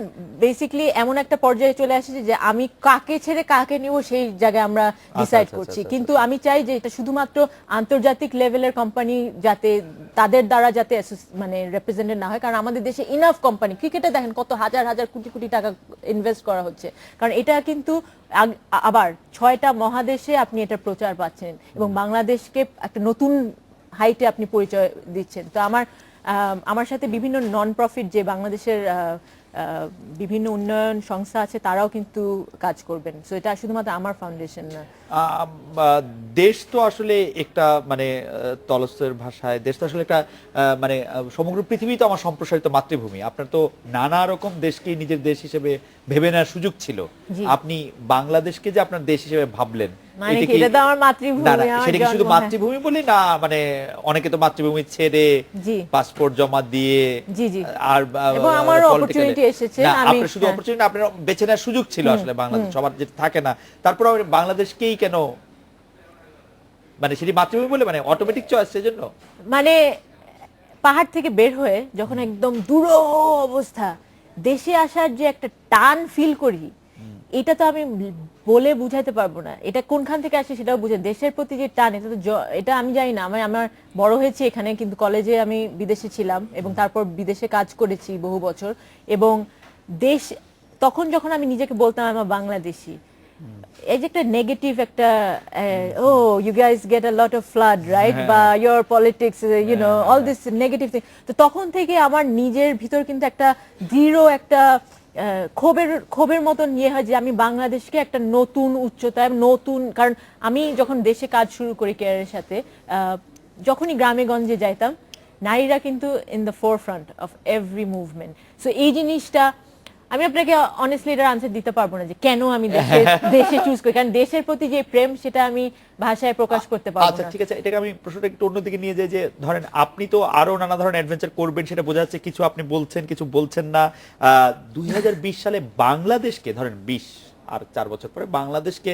বেসিক্যালি এমন একটা পর্যায়ে চলে আসছে যে আমি কাকে ছেড়ে কাকে নিব সেই জায়গায় আমরা ডিসাইড করছি। কিন্তু আমি চাই যে এটা শুধুমাত্র আন্তর্জাতিক লেভেলের কোম্পানি যাতে তাদের দ্বারা যাতে মানে রিপ্রেজেন্টেড না হয়, কারণ আমাদের দেশে ইনাফ কোম্পানি, ক্রিকেটে দেখেন কত হাজার হাজার কোটি কোটি টাকা ইনভেস্ট করা হচ্ছে, কারণ এটা কিন্তু আবার 6টা মহাদেশে আপনি এটা প্রচার পাচ্ছেন এবং বাংলাদেশকে একটা নতুন হাইটে আপনি পরিচয় দিচ্ছেন। তো আমার সাথে বিভিন্ন নন প্রফিট যে বাংলাদেশের বিভিন্ন উন্নয়ন সংস্থা আছে, তারাও কিন্তু কাজ করবেন। সো এটা শুধুমাত্র আমার ফাউন্ডেশন না। দেশ তো আসলে একটা মানে তলস্টয়ের ভাষায় দেশ তো আসলে একটা মানে সমগ্র পৃথিবী তো আমার সম্প্রসারিত মাতৃভূমি। আপনার তো নানা রকম দেশকেই নিজের দেশ হিসেবে ভেবে নেওয়ার সুযোগ ছিল। আপনি বাংলাদেশকে যে আপনার দেশ হিসেবে ভাবলেন, মানে কি এটা তো আমার মাতৃভূমি, সেটা কি শুধু মাতৃভূমি বলি না, মানে অনেকে তো মাতৃভূমি ছেড়ে পাসপোর্ট জমা দিয়ে, আর এবং আমার অপরচুনিটি এসেছে, আপনার শুধু অপরচুনিটি, আপনার বেছে নেওয়ার সুযোগ ছিল আসলে বাংলাদেশ, সবার যেটা থাকে না। তারপর বাংলাদেশকেই কেন, মানে সেটি মাতৃভূমি বলে মানে অটোমেটিক চয়েস, সেজন্য মানে পাহাড় থেকে বের হয়ে যখন একদম দূর অবস্থা দেশে আসার যে একটা টান ফিল করি, এটা তো আমি বলে বুঝাইতে পারবো না। এটা কোনখান থেকে আসে সেটাও বুঝে, দেশের প্রতি যে টান, এটা তো এটা আমি জানি না। আমার বড় হয়েছে এখানে, কিন্তু কলেজে আমি বিদেশে ছিলাম এবং তারপর বিদেশে কাজ করেছি বহু বছর। এবং দেশ, তখন যখন আমি নিজেকে বলতাম আমার বাংলাদেশি, এই যে একটা নেগেটিভ একটা oh you guys get a lot of flood right, বা your politics you know all this negative thing, তো তখন থেকে আমার নিজের ভিতর কিন্তু একটা দৃঢ় একটা ক্ষোভের মতন ইয়ে হয় যে আমি বাংলাদেশকে একটা নতুন উচ্চতায়, নতুন, কারণ আমি যখন দেশে কাজ শুরু করি ক্যারিয়ারের সাথে, যখনই গ্রামে গঞ্জে যাইতাম, নারীরা কিন্তু in the forefront of every movement. So এই জিনিসটা আমি আপনাকে অনেস্টলি এটার আনসার দিতে পারবো না যে কেন আমি দেশে চুজ করি, কারণ দেশের প্রতি যে প্রেম সেটা আমি ভাষায় প্রকাশ করতে পারবো না। আচ্ছা ঠিক আছে, এটাকে আমি প্রশ্নটা একটু অন্যদিকে নিয়ে যাই যে ধরেন আপনি তো আরো নানা ধরনের অ্যাডভেঞ্চার করবেন, সেটা বোঝা যাচ্ছে, কিছু আপনি বলছেন কিছু বলছেন না। 2020 সালে বাংলাদেশকে ধরেন 20 আর 4 বছর পরে বাংলাদেশকে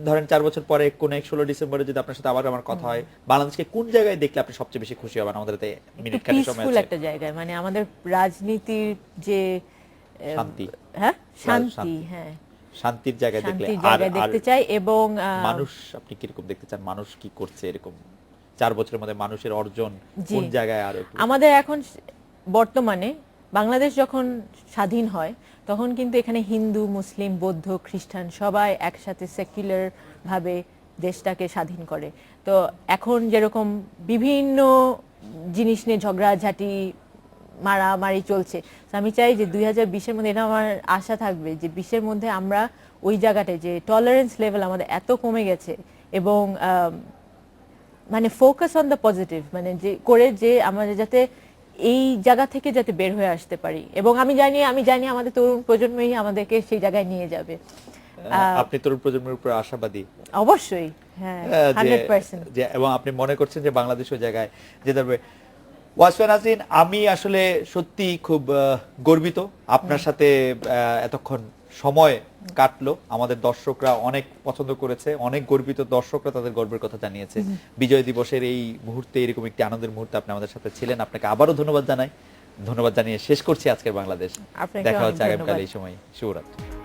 ধরেন 4 বছর পরে কোন এক 16 ডিসেম্বরে যদি আপনার সাথে আবার আমার কথা হয়, বাংলাদেশকে কোন জায়গায় দেখলে আপনি সবচেয়ে বেশি খুশি হবেন? আমাদের হাতে মিনিট খানেক সময় আছে। একটা জায়গায়, মানে আমাদের রাজনীতির যে শান্তি, হ্যাঁ শান্তি, হ্যাঁ শান্তির জায়গায় দেখলে আর দেখতে চাই। এবং মানুষ আপনি কিরকম দেখতে চান, মানুষ কি করছে এরকম 4 বছরের মধ্যে মানুষের অর্জন কোন জায়গায়? আর আমাদের এখন বর্তমানে বাংলাদেশ যখন স্বাধীন হয় তখন কিন্তু এখানে হিন্দু, মুসলিম, বৌদ্ধ, খ্রিস্টান সবাই একসাথে সেকুলার ভাবে দেশটাকে স্বাধীন করে। তো এখন যেরকম বিভিন্ন জিনিস নিয়ে ঝগড়াঝাটি মারামারি চলছে, আমি চাই যে 2020-এর মধ্যে, এটা আমার আশা থাকবে যে 20-এর মধ্যে আমরা ওই জায়গাটায় যে টলারেন্স লেভেল আমাদের এত কমে গেছে, এবং মানে ফোকাস অন দ্য পজিটিভ, মানে যে করে যে আমাদের যাতে এই জায়গা থেকে যাতে বের হয়ে আসতে পারি। এবং আমি জানি আমাদের তরুণ প্রজন্মই আমাদেরকে সেই জায়গায় নিয়ে যাবে। আপনি তরুণ প্রজন্মের উপর আশাবাদী? অবশ্যই, হ্যাঁ 100%। এবং আপনি মনে করছেন যে বাংলাদেশ ওই জায়গায় যেতে পারবে? ওয়াসফিয়া নাজরীন, আমি আসলে সত্যি খুব গর্বিত আপনার সাথে এতক্ষণ সময় কাটলো। আমাদের দর্শকরা অনেক পছন্দ করেছে, অনেক গর্বিত দর্শকরা তাদের গর্বের কথা জানিয়েছে। বিজয় দিবসের এই মুহূর্তে, এরকম একটি আনন্দের মুহূর্তে আপনি আমাদের সাথে ছিলেন, আপনাকে আবারও ধন্যবাদ জানাই। ধন্যবাদ জানিয়ে শেষ করছি আজকের বাংলাদেশ। আপনাকে দেখা অনেক হচ্ছে আগামীকাল ধন্যবাদ। এই সময়। শুভরাত্রি।